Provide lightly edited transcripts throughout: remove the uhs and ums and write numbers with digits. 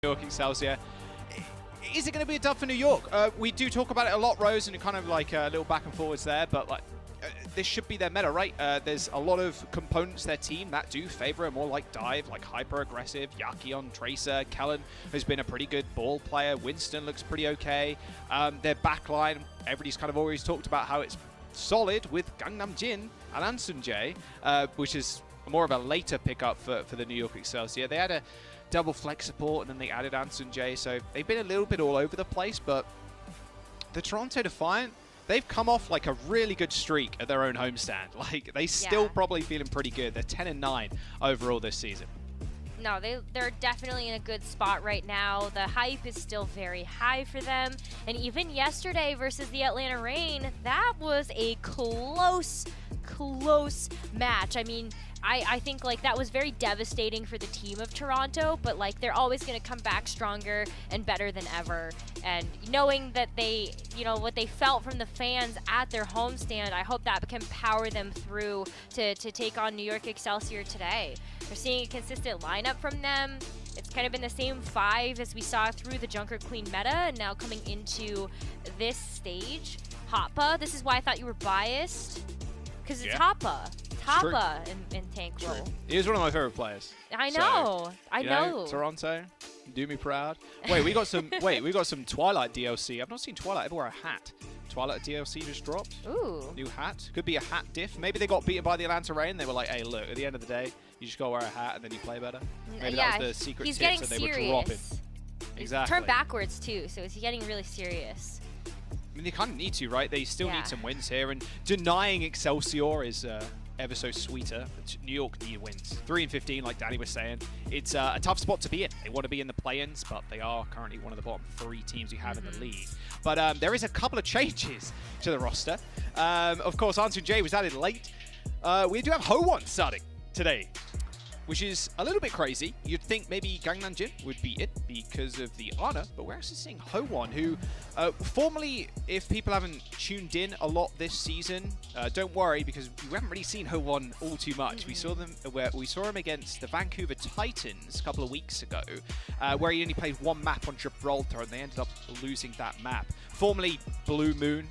New York Excelsior. Is it going to be a dub for New York? We do talk about it a lot, Rose, and kind of like a little back and forwards there, but like this should be their meta, right? There's a lot of components their team that do favor a more like dive, like hyper-aggressive. Yaki on Tracer, Kellen has been a pretty good ball player, Winston looks pretty okay. Their backline, everybody's kind of always talked about how it's solid with Gangnam Jin and Ansun Jae, which is more of a later pickup for the New York Excelsior. They had a double flex support, and then they added Ansun Jae, so they've been a little bit all over the place, but the Toronto Defiant, they've come off like a really good streak at their own homestand. Like, they still probably feeling pretty good. They're 10-9 overall this season. No, they're definitely in a good spot right now. The hype is still very high for them, and even yesterday versus the Atlanta Reign, that was a close match. I mean, I think like that was very devastating for the team of Toronto, but like they're always going to come back stronger and better than ever. And knowing that they, you know, what they felt from the fans at their homestand, I hope that can power them through to take on New York Excelsior today. We're seeing a consistent lineup from them. It's kind of been the same 5 as we saw through the Junker Queen meta, and now coming into this stage. Hoppa, this is why I thought you were biased, because it's Hoppa. Hoppa in tank role. He is one of my favorite players. I know. So, I know. Toronto, do me proud. Wait, we got some. Wait, we got some Twilight DLC. I've not seen Twilight ever wear a hat. Twilight DLC just dropped. Ooh. New hat. Could be a hat diff. Maybe they got beaten by the Atlanta Reign. They were like, hey, look, at the end of the day, you just gotta wear a hat and then you play better. Maybe that was the secret he's tips getting that they serious. were dropping. Exactly. Turn backwards too, so he's getting really serious. I mean, they kind of need to, right? They still need some wins here, and denying Excelsior is ever so sweeter. New York need wins. 3-15, like Danny was saying. It's a tough spot to be in. They want to be in the play-ins, but they are currently one of the bottom 3 teams you have in the league. But there is a couple of changes to the roster. Of course, Ansun Jae was added late. We do have Ho1 starting today, which is a little bit crazy. You'd think maybe Gangnam Jin would be it because of the honor, but we're actually seeing Ho1, who formerly, if people haven't tuned in a lot this season, don't worry, because we haven't really seen Ho1 all too much. We saw him against the Vancouver Titans a couple of weeks ago, where he only played 1 map on Gibraltar, and they ended up losing that map. Formerly Blue Moon,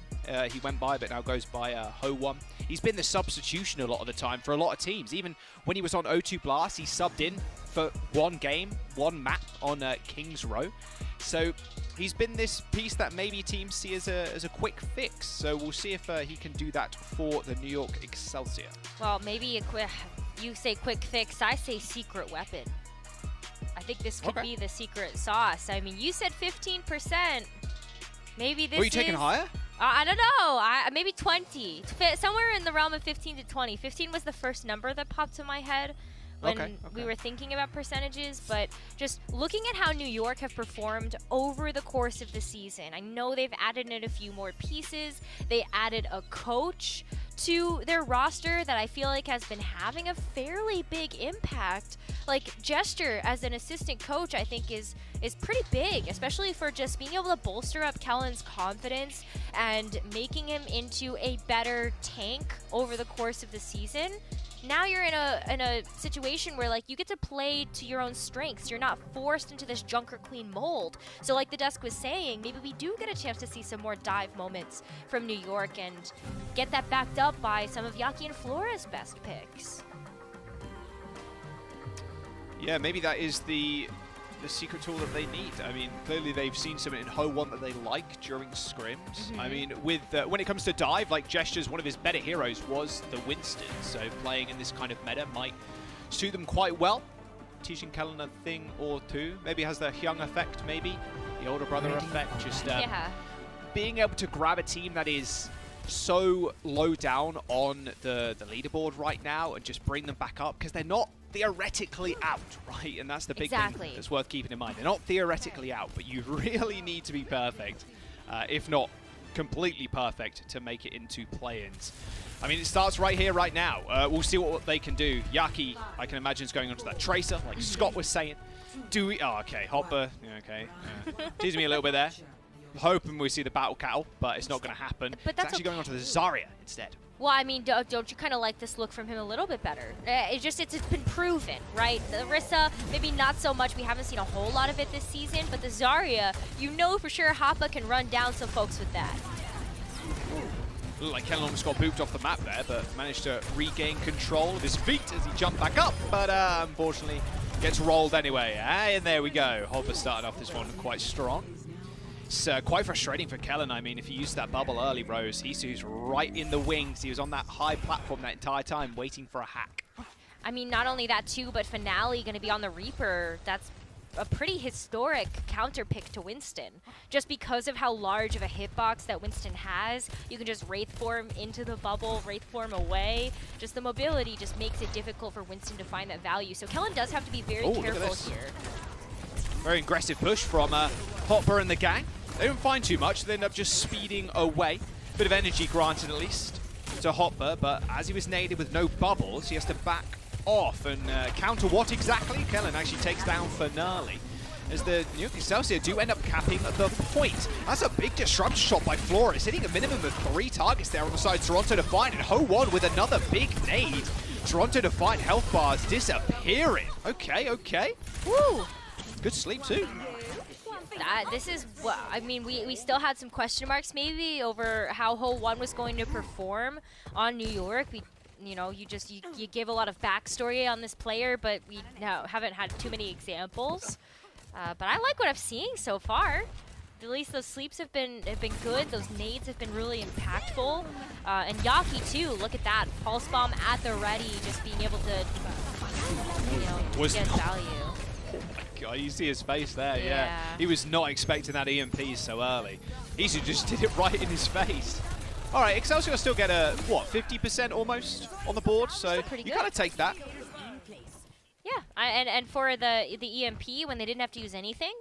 he went by, but now goes by Ho1. He's been the substitution a lot of the time for a lot of teams. Even when he was on O2 Blast, he subbed in for 1 game, 1 map on King's Row. So he's been this piece that maybe teams see as a quick fix. So we'll see if he can do that for the New York Excelsior. Well, maybe you say quick fix, I say secret weapon. I think this could be the secret sauce. I mean, you said 15%. Maybe this Were you taking higher? I don't know. Maybe 20. Somewhere in the realm of 15 to 20. 15 was the first number that popped to my head when we were thinking about percentages, but just looking at how New York have performed over the course of the season, I know they've added in a few more pieces. They added a coach to their roster that I feel like has been having a fairly big impact. Like, Gesture as an assistant coach, I think is pretty big, especially for just being able to bolster up Kellen's confidence and making him into a better tank over the course of the season. Now you're in a situation where like you get to play to your own strengths. You're not forced into this Junker Queen mold. So like the Dusk was saying, maybe we do get a chance to see some more dive moments from New York and get that backed up by some of Yaki and Flora's best picks. Yeah, maybe that is the secret tool that they need. I mean, clearly they've seen something in Ho1 that they like during scrims. I mean, with when it comes to dive, like Gesture's one of his better heroes was the Winston, so playing in this kind of meta might suit them quite well. Teaching Kellen a thing or two. Maybe has the Hyung effect, maybe. The older brother effect. Just being able to grab a team that is so low down on the leaderboard right now and just bring them back up, because they're not theoretically out, right? And that's the big thing that's worth keeping in mind. They're not theoretically out, but you really need to be perfect, if not completely perfect, to make it into play-ins. I mean, it starts right here, right now. We'll see what they can do. Yaki, I can imagine, is going onto that Tracer, like Scott was saying. Do we? Oh, okay. Hopper. Yeah, okay. Teasing me a little bit there. hoping we see the Battle Cattle, but it's not going to happen. But it's actually going on to the Zarya instead. Well, I mean, don't you kind of like this look from him a little bit better? It's been proven, right? The Orisa, maybe not so much. We haven't seen a whole lot of it this season, but the Zarya, you know for sure Hoppa can run down some folks with that. Looked like Ken almost got booped off the map there, but managed to regain control of his feet as he jumped back up, but unfortunately gets rolled anyway. And there we go. Hoppa started off this one quite strong. It's quite frustrating for Kellen. I mean, if he used that bubble early, Rose, Hisu's right in the wings. He was on that high platform that entire time, waiting for a hack. I mean, not only that too, but Finale going to be on the Reaper. That's a pretty historic counter pick to Winston. Just because of how large of a hitbox that Winston has, you can just Wraith Form into the bubble, Wraith Form away. Just the mobility just makes it difficult for Winston to find that value. So Kellen does have to be very careful here. Very aggressive push from Hopper and the gang. They don't find too much, they end up just speeding away. Bit of energy granted at least to Hopper, but as he was naded with no bubbles, he has to back off and counter what exactly? Kellen actually takes down Finale. As the New York Excelsior do end up capping the point. That's a big disruption shot by Flores, hitting a minimum of 3 targets there on the side. Toronto Defiant and Ho1 with another big nade. Toronto Defiant health bars disappearing. Okay, okay. Woo! Good sleep too. This is what I mean. We still had some question marks maybe over how Ho1 was going to perform on New York. You know, you give a lot of backstory on this player, but we haven't had too many examples. But I like what I'm seeing so far. At least those sleeps have been good. Those nades have been really impactful. And Yaki too. Look at that pulse bomb at the ready, just being able to get value. God, you see his face there, yeah. He was not expecting that EMP so early. Easy just did it right in his face. All right, Excelsior still get a, what, 50% almost on the board, so you gotta take that. Yeah, and for the EMP, when they didn't have to use anything,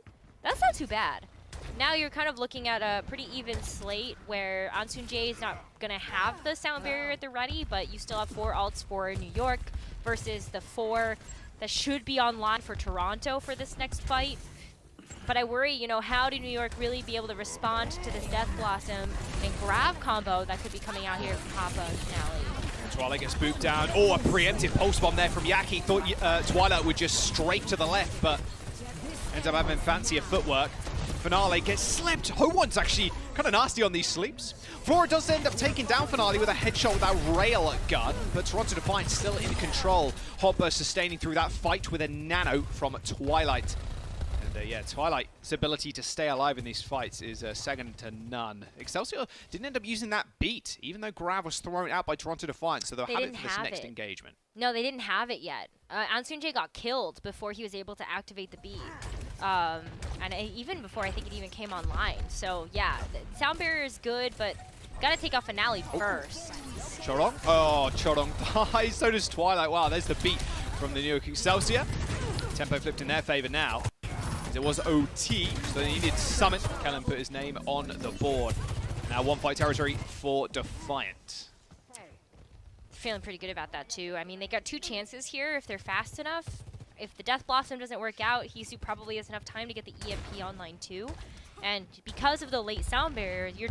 that's not too bad. Now you're kind of looking at a pretty even slate where Ansun J is not gonna have the sound barrier at the ready, but you still have 4 ults for New York versus the 4 that should be online for Toronto for this next fight. But I worry, you know, how do New York really be able to respond to this Death Blossom and grab combo that could be coming out here from Hoppa and Finale? Twilight gets booped down. Oh, a preemptive pulse bomb there from Yaki. Thought Twilight would just strafe to the left, but ends up having fancier footwork. Finale gets slipped. Ho1's actually kind of nasty on these sleeps. Flora does end up taking down Finale with a headshot with that rail gun, but Toronto Defiant still in control. Hopper sustaining through that fight with a nano from Twilight. And yeah, Twilight's ability to stay alive in these fights is second to none. Excelsior didn't end up using that beat, even though Grav was thrown out by Toronto Defiant, so they'll have it for this next engagement. No, they didn't have it yet. Ansunjae got killed before he was able to activate the beat. And even before I think it even came online. So yeah, the sound barrier is good, but gotta take out Finale first. Chorong? Oh, Chorong dies. So does Twilight. Wow, there's the beat from the New York Excelsior. Tempo flipped in their favor now. It was OT, so they needed Summit. Kellen put his name on the board. Now 1-fight territory for Defiant. Feeling pretty good about that too. I mean, they got 2 chances here if they're fast enough. If the Death Blossom doesn't work out, Hisu probably has enough time to get the EMP online too. And because of the late sound barrier, you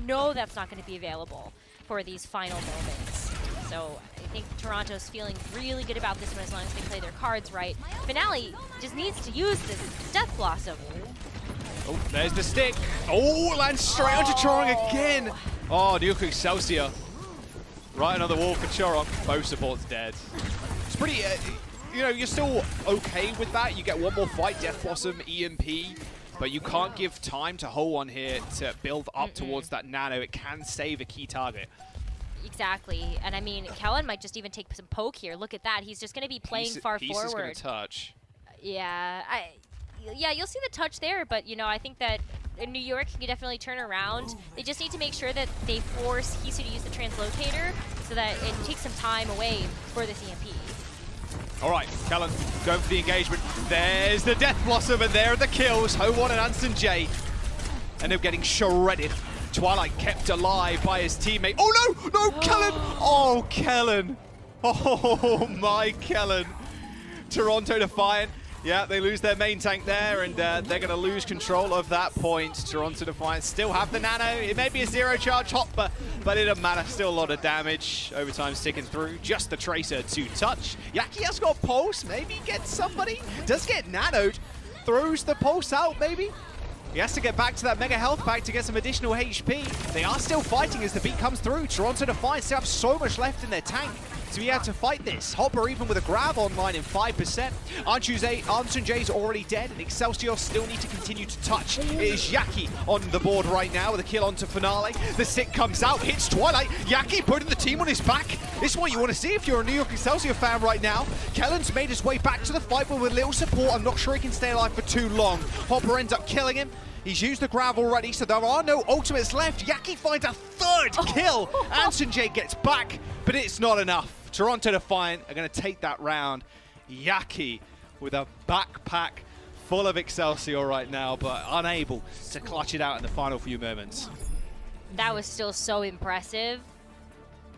know that's not going to be available for these final moments. So I think Toronto's feeling really good about this one as long as they play their cards right. Finale just needs to use this Death Blossom. Oh, there's the stick. Oh, lands straight onto Chorong again. Oh, New York Excelsior. Right on the wall for Chorong. Both supports dead. It's pretty... you know, you're still okay with that. You get one more fight, Death Blossom, EMP, but you can't give time to Ho1 here to build up towards that nano. It can save a key target. Exactly, and I mean, Kellen might just even take some poke here. Look at that. He's just going to be playing far forward. He's going to touch. Yeah, you'll see the touch there, but, you know, I think that in New York, he can definitely turn around. They just need to make sure that they force Hisu to use the translocator so that it takes some time away for this EMP. All right, Kellen going for the engagement. There's the Death Blossom, and there are the kills. Ho1 and Anson J end up getting shredded. Twilight kept alive by his teammate. Oh no, no, Kellen! Oh, Kellen. Oh my Kellen. Toronto Defiant Yeah, they lose their main tank there, and they're going to lose control of that point. Toronto Defiant still have the nano. It may be a zero-charge hopper, but it doesn't matter. Still a lot of damage. Overtime sticking through. Just the Tracer to touch. Yaki has got Pulse. Maybe gets somebody. Does get nanoed. Throws the Pulse out, maybe. He has to get back to that Mega Health Pack to get some additional HP. They are still fighting as the beat comes through. Toronto Defiant still have so much left in their tank to be able to fight this. Hopper even with a grab online in 5%. Anshin J's already dead, and Excelsior still need to continue to touch. It is Yaki on the board right now with a kill onto Finale. The stick comes out, hits Twilight. Yaki putting the team on his back. This is what you want to see if you're a New York Excelsior fan right now. Kellen's made his way back to the fight, but with little support, I'm not sure he can stay alive for too long. Hopper ends up killing him. He's used the grab already, so there are no ultimates left. Yaki finds a third kill. Anshin J gets back, but it's not enough. Toronto Defiant are going to take that round. Yaki with a backpack full of Excelsior right now, but unable to clutch it out in the final few moments. That was still so impressive.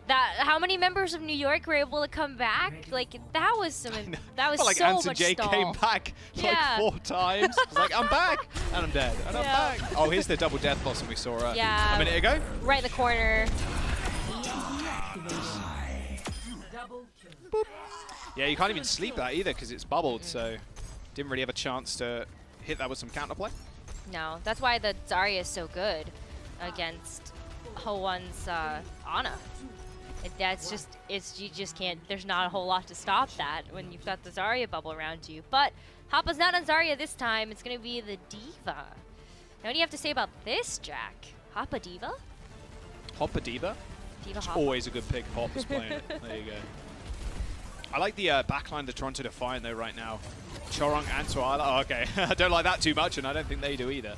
How many members of New York were able to come back? Like, that was some. That was like so Anshin much J stall. came back like 4 times. It's like, I'm back, and I'm dead, and I'm back. Oh, here's the double death blossom we saw a minute ago. Right in the corner. Boop. Yeah, you can't even sleep that either because it's bubbled, so didn't really have a chance to hit that with some counterplay. No, that's why the Zarya is so good against Ho1's Ana. You just can't, there's not a whole lot to stop that when you've got the Zarya bubble around you. But Hoppa's not on Zarya this time, it's going to be the Diva. Now what do you have to say about this, Jack? Hoppa Diva? Hoppa Diva? Diva It's Hoppa. always a good pick if Hoppa's playing it. There you go. I like the backline of the Toronto Defiant though right now. Chorong and Twilight. Oh, okay. I don't like that too much, and I don't think they do either.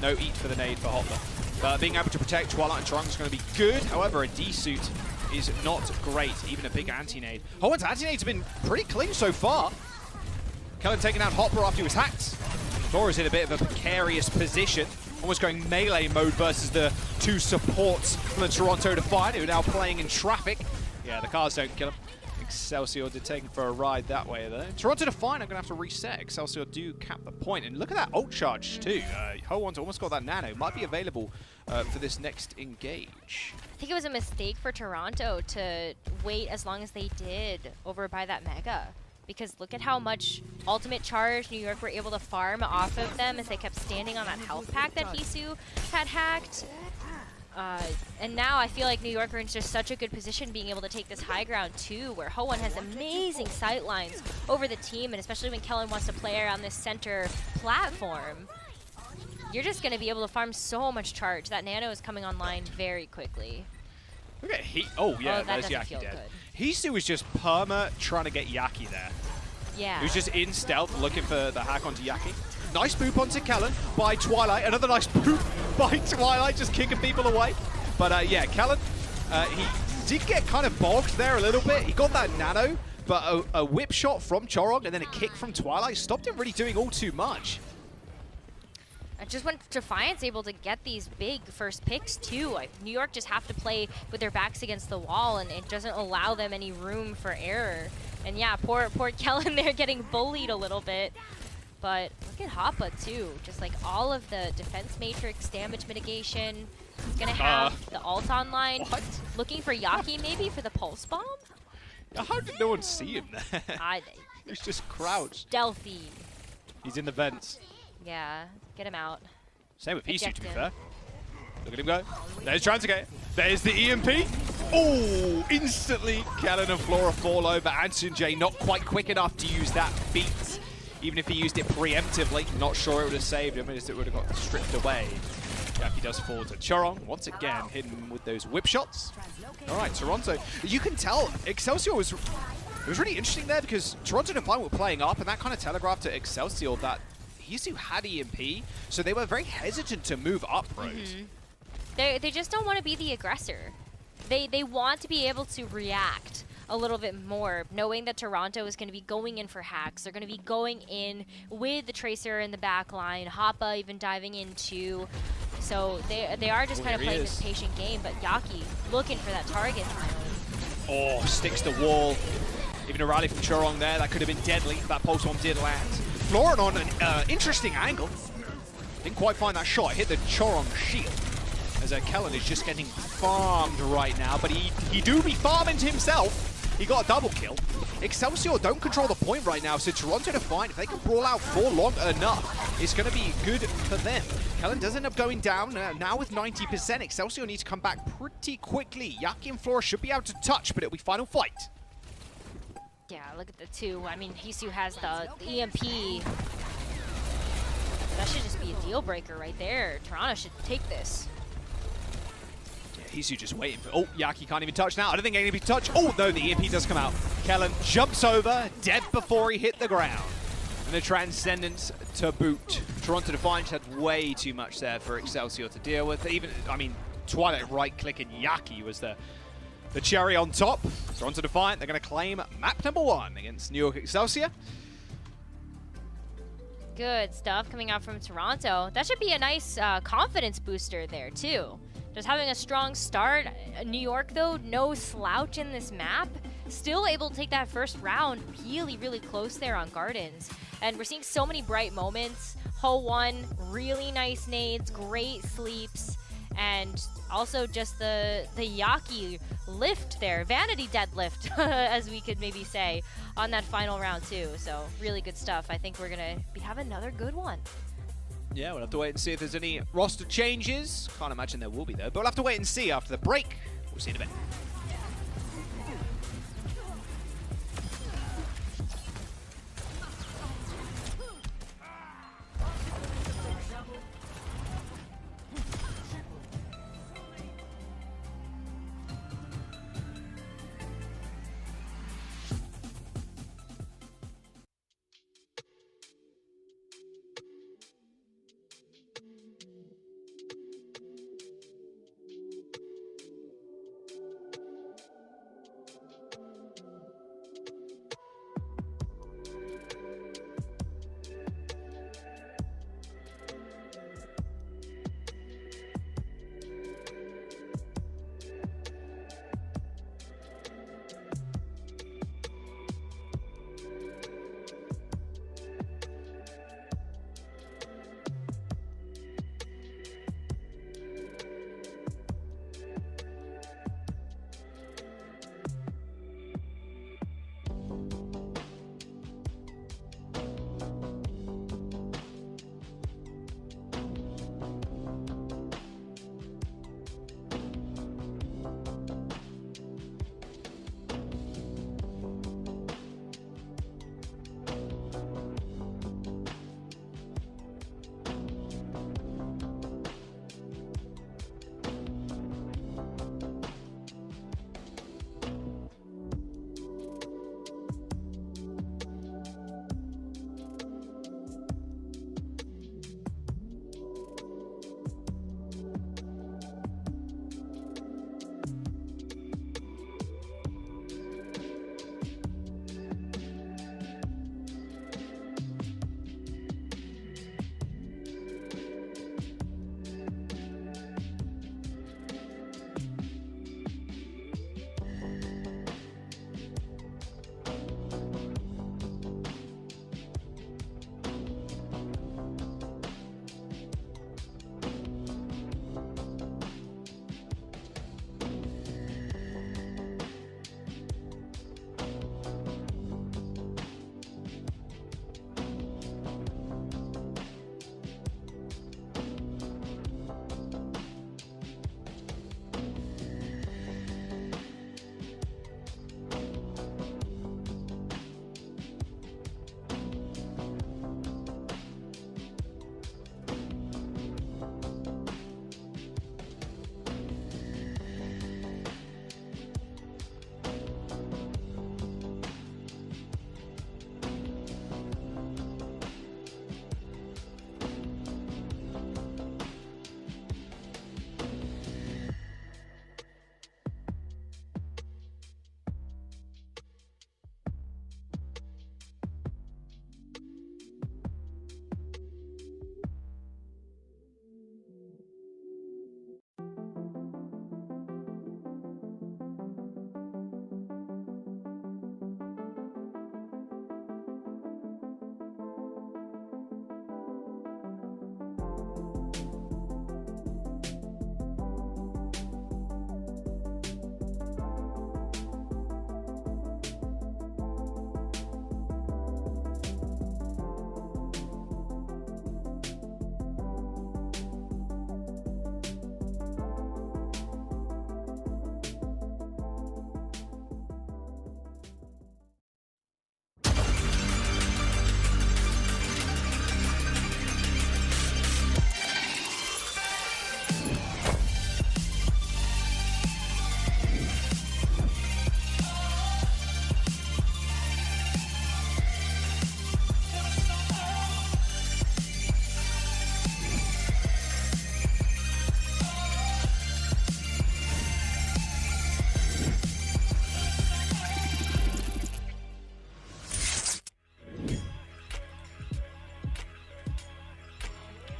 No eat for the nade for Hopper. But being able to protect Twilight and Chorong is going to be good. However, a D-suit is not great. Even a big anti-nade. Ho1's anti-nade's been pretty clean so far. Kellen taking out Hopper after he was hacked. Flora's in a bit of a precarious position. Almost going melee mode versus the 2 supports from the Toronto Defiant, who are now playing in traffic. Yeah, the cars don't kill him. Excelsior did take him for a ride that way though. Toronto Defiant are going to have to reset. Excelsior do cap the point. And look at that ult charge too. Ho1's almost got that nano. Might be available for this next engage. I think it was a mistake for Toronto to wait as long as they did over by that Mega. Because look at how much ultimate charge New York were able to farm off of them as they kept standing on that health pack that Hisu had hacked. And now I feel like New York are in just such a good position being able to take this high ground too, where Ho1 has amazing sight lines over the team, and especially when Kellen wants to play around this center platform. You're just going to be able to farm so much charge. That nano is coming online very quickly. Look at oh yeah, that there's Yaki dead. Good. Hisu was just perma trying to get Yaki there. Yeah. He was just in stealth looking for the hack onto Yaki. Nice boop onto Kellen by Twilight. Another nice boop by Twilight, just kicking people away. But yeah, Kellen, he did get kind of bogged there a little bit. He got that nano, but a whip shot from Chorong and then a kick from Twilight stopped him really doing all too much. Just when Defiant's able to get these big first picks too, New York just have to play with their backs against the wall, and it doesn't allow them any room for error. And yeah, poor Kellen there getting bullied a little bit. But look at Hoppa too, just like all of the defense matrix, damage mitigation. He's gonna have the ult online. What? Looking for Yaki maybe for the pulse bomb? How did no one see him there? He's just crouched. Stealthy. He's in the vents. Yeah, get him out. Same with Hisu, to be fair. Look at him go. There's Transgate. There's the EMP. Oh, instantly Kellen and Flora fall over. Anshin J not quite quick enough to use that beat. Even if he used it preemptively, not sure it would have saved him, as it would have got stripped away. Yaki does fall to Chorong, once again hidden with those whip shots. All right, Toronto. You can tell Excelsior was... It was really interesting there because Toronto Defiant were playing up, and that kind of telegraphed to Excelsior that Hisu had EMP, so they were very hesitant to move up road. They just don't want to be the aggressor. They want to be able to react a little bit more, knowing that Toronto is going to be going in for hacks. They're going to be going in with the Tracer in the back line, Hoppa even diving in too. So they are just kind of playing this patient game, but Yaki looking for that target. Oh, sticks the wall. Even a rally from Chorong there, that could have been deadly. That pulse bomb did land. Florin on an interesting angle. Didn't quite find that shot. Hit the Choron shield. As Kellen is just getting farmed right now, but he do be farming to himself. He got a double kill. Excelsior don't control the point right now, so Toronto Defiant, if they can brawl out for long enough, it's going to be good for them. Kellen does end up going down now with 90%. Excelsior needs to come back pretty quickly. Yaki and Flora should be able to touch, but it'll be final fight. Yeah, look at the two. I mean, Hisu has the EMP. That should just be a deal breaker right there. Toronto should take this. Hisu just waiting for... Oh, Yaki can't even touch now. I don't think anybody can touch. Oh, no, the EMP does come out. Kellen jumps over, dead before he hit the ground. And the Transcendence to boot. Toronto Defiant had way too much there for Excelsior to deal with. Even, I mean, Twilight right-clicking Yaki was the cherry on top. Toronto Defiant, they're going to claim map number 1 against New York Excelsior. Good stuff coming out from Toronto. That should be a nice confidence booster there, too. Just having a strong start. New York, though, no slouch in this map. Still able to take that first round really, really close there on Gardens. And we're seeing so many bright moments. Hull 1, really nice nades, great sleeps. And also just the Yaki lift there. Vanity deadlift, as we could maybe say, on that final round, too. So really good stuff. I think we're going to have another good one. Yeah, we'll have to wait and see if there's any roster changes. Can't imagine there will be, though. But we'll have to wait and see after the break. We'll see in a bit.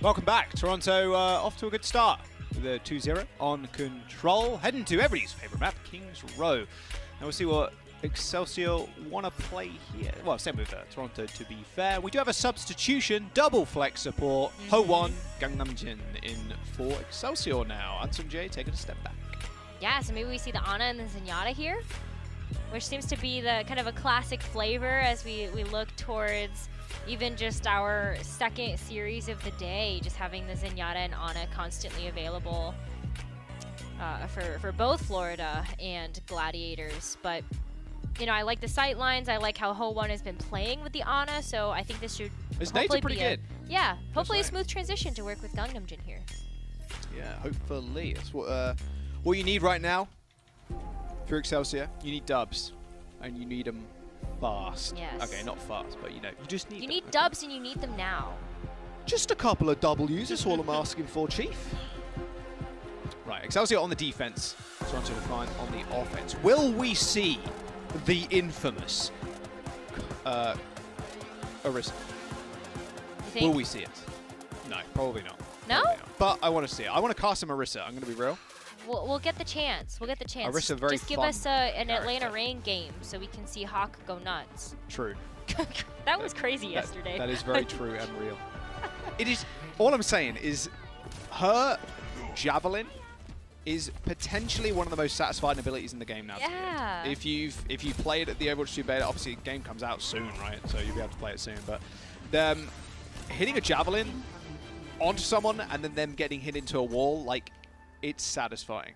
Welcome back. Toronto off to a good start with a 2-0 on control. Heading to everybody's favorite map, Kings Row. Now we'll see what Excelsior want to play here. Well, same with Toronto, to be fair. We do have a substitution, double flex support. Ho1, Gangnam Jin in for Excelsior now. Ansung J taking a step back. Yeah, so maybe we see the Ana and the Zenyatta here, which seems to be the kind of a classic flavor as we look towards even just our second series of the day, just having the Zenyatta and Ana constantly available for both Florida and Gladiators. But you know, I like the sight lines. I like how Ho1 has been playing with the Ana, so I think this should hopefully pretty be good. Yeah, hopefully a smooth transition to work with Gangnam Jin here. Yeah, hopefully. That's what you need right now for Excelsior. You need dubs, and you need them fast. Yes. Okay, not fast, but you know, you just need. You need dubs, and you need them now. Just a couple of W's. That's all I'm asking for, Chief. Right, Excelsior on the defense. Toronto Defiant on the offense. Will we see the infamous Orisa? Will we see it? No, probably not. No? Probably not. But I want to see it. I want to cast some Orisa. I'm going to be real. We'll get the chance. We'll get the chance. Orisa very Just give us an Atlanta Reign game so we can see Hawk go nuts. True. That was crazy yesterday. That is very true and real. It is. All I'm saying is, her javelin is potentially one of the most satisfying abilities in the game now. Yeah. If you play it at the Overwatch 2 beta, obviously the game comes out soon, right? So you'll be able to play it soon. But hitting a javelin onto someone and then them getting hit into a wall, like, it's satisfying.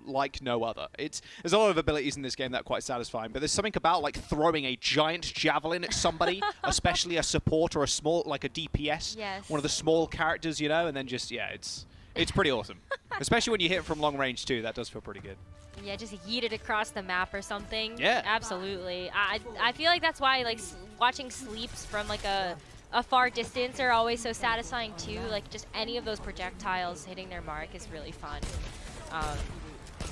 Like no other. There's a lot of abilities in this game that are quite satisfying, but there's something about like throwing a giant javelin at somebody, especially a support or a small, like a DPS, one of the small characters, you know, and then just, yeah, it's pretty awesome. Especially when you hit it from long range too, that does feel pretty good. Yeah, just yeet it across the map or something. Yeah. Absolutely. I feel like that's why like watching sleeps from like a far distance are always so satisfying too. Like just any of those projectiles hitting their mark is really fun.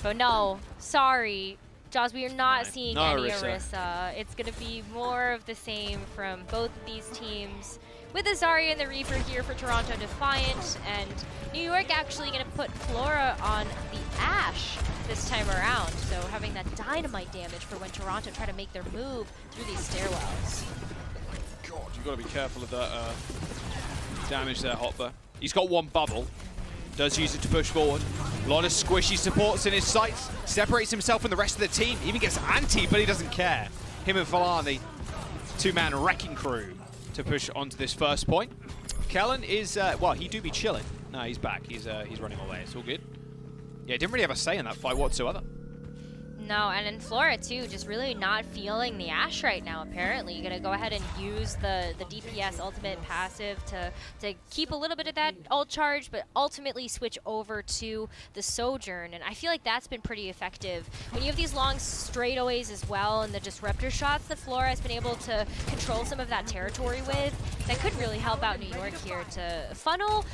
But no, sorry, Jaws, we are not seeing any Orisa. It's going to be more of the same from both of these teams. With Azaria and the Reaper here for Toronto Defiant, and New York actually going to put Flora on the Ashe this time around. So having that dynamite damage for when Toronto try to make their move through these stairwells. God, you've got to be careful of that damage there, Hopper. He's got one bubble. Does use it to push forward. A lot of squishy supports in his sights. Separates himself from the rest of the team. Even gets anti, but he doesn't care. Him and Falani, two-man wrecking crew to push onto this first point. Kellen is, well, he do be chilling. No, he's back. He's running away. It's all good. Yeah, didn't really have a say in that fight whatsoever. No, and in Flora too, just really not feeling the Ashe right now, apparently. You're going to go ahead and use the DPS ultimate passive to keep a little bit of that ult charge, but ultimately switch over to the Sojourn. And I feel like that's been pretty effective. When you have these long straightaways as well and the disruptor shots that Flora has been able to control some of that territory with, that could really help out New York here to funnel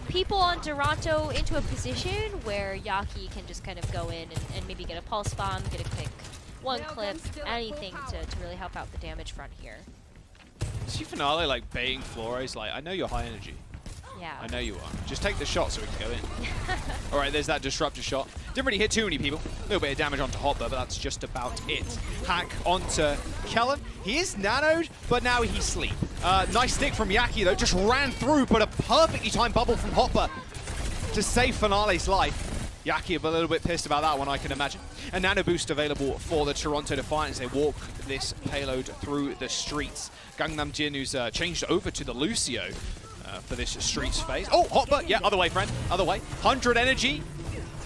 people on Toronto into a position where Yaki can just kind of go in and maybe get a pulse bomb, get a quick one clip, anything to really help out the damage front here. See Finale like baiting Flora. He's like, I know you're high energy. Yeah. I know you are. Just take the shot so we can go in. All right, there's that disruptor shot. Didn't really hit too many people. A little bit of damage onto Hopper, but that's just about it. Hack onto Kellen. He is nanoed, but now he's sleep. Nice stick from Yaki, though. Just ran through, but a perfectly timed bubble from Hopper to save Finale's life. Yaki a little bit pissed about that one, I can imagine. A nano boost available for the Toronto Defiant as they walk this payload through the streets. Gangnam Jin, who's changed over to the Lucio for this streets phase. Oh, Hopper, yeah, other way, friend, other way. 100 energy,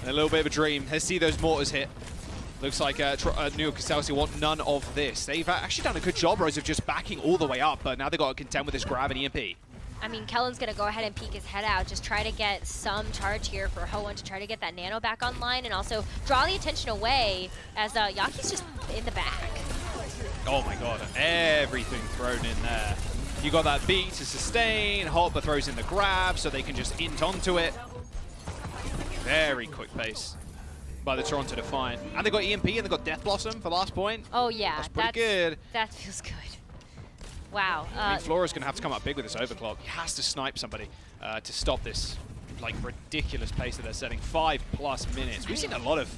and a little bit of a dream. Let's see those mortars hit. Looks like New York Excelsior want none of this. They've actually done a good job, Rose, of just backing all the way up, but now they've got to contend with this grab and EMP. I mean, Kellen's going to go ahead and peek his head out, just try to get some charge here for Ho1 to try to get that nano back online and also draw the attention away as Yaki's just in the back. Oh my god, everything thrown in there. You got that beat to sustain, Hopper throws in the grab so they can just int onto it. Very quick pace by the Toronto Defiant. And they got EMP and they got Death Blossom for last point. Oh yeah, that's pretty good. That feels good. Wow. I mean, Flora's going to have to come up big with this overclock. He has to snipe somebody to stop this like ridiculous pace that they're setting. 5+ minutes. We've seen a lot of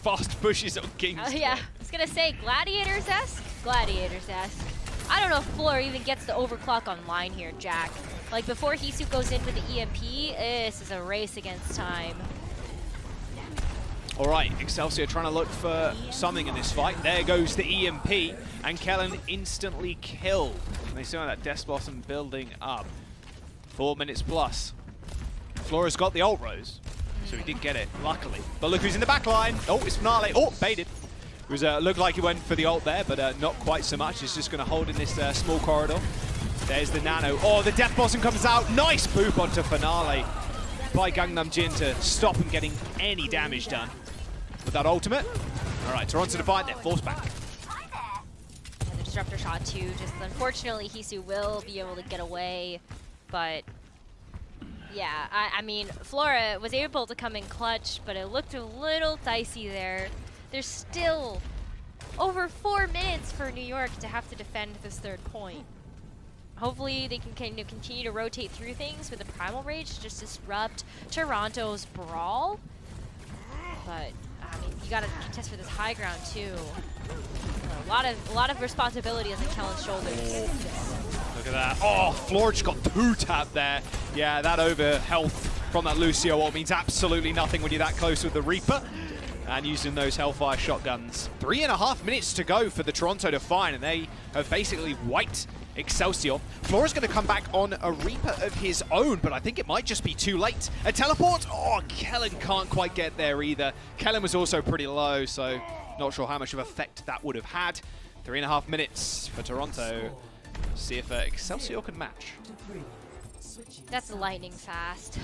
fast pushes on Kings. Yeah, I was going to say Gladiators-esque? Gladiators-esque. I don't know if Flora even gets the overclock online here, Jack. Like, before Hisu goes in with the EMP, this is a race against time. All right, Excelsior trying to look for something in this fight. There goes the EMP, and Kellen instantly killed. And they saw that Death Blossom building up. 4 minutes plus. Flora's got the ult rose, so he did get it, luckily. But look who's in the back line. Oh, it's Finale. Oh, baited. It was, looked like he went for the ult there, but not quite so much. He's just going to hold in this small corridor. There's the nano. Oh, the Death Blossom comes out. Nice boop onto Finale by Gangnam Jin to stop him getting any damage done with that ultimate. All right, Toronto Defiant, they're forced back. And the disruptor shot too. Just unfortunately, Hisu will be able to get away, but yeah, I mean, Flora was able to come in clutch, but it looked a little dicey there. There's still over 4 minutes for New York to have to defend this third point. Hopefully they can continue to rotate through things with the Primal Rage to just disrupt Toronto's brawl. But I mean, you gotta contest for this high ground too. A lot of responsibility is on Kellen's shoulders. Look at that. Oh, Flora just got 2-tapped there. Yeah, that over health from that Lucio ult means absolutely nothing when you're that close with the Reaper. And using those Hellfire shotguns. 3.5 minutes to go for the Toronto Defiant, and they have basically wiped Excelsior. Flora's going to come back on a Reaper of his own, but I think it might just be too late. A teleport? Oh, Kellen can't quite get there either. Kellen was also pretty low, so not sure how much of effect that would have had. 3.5 minutes for Toronto. See if Excelsior can match. That's lightning fast.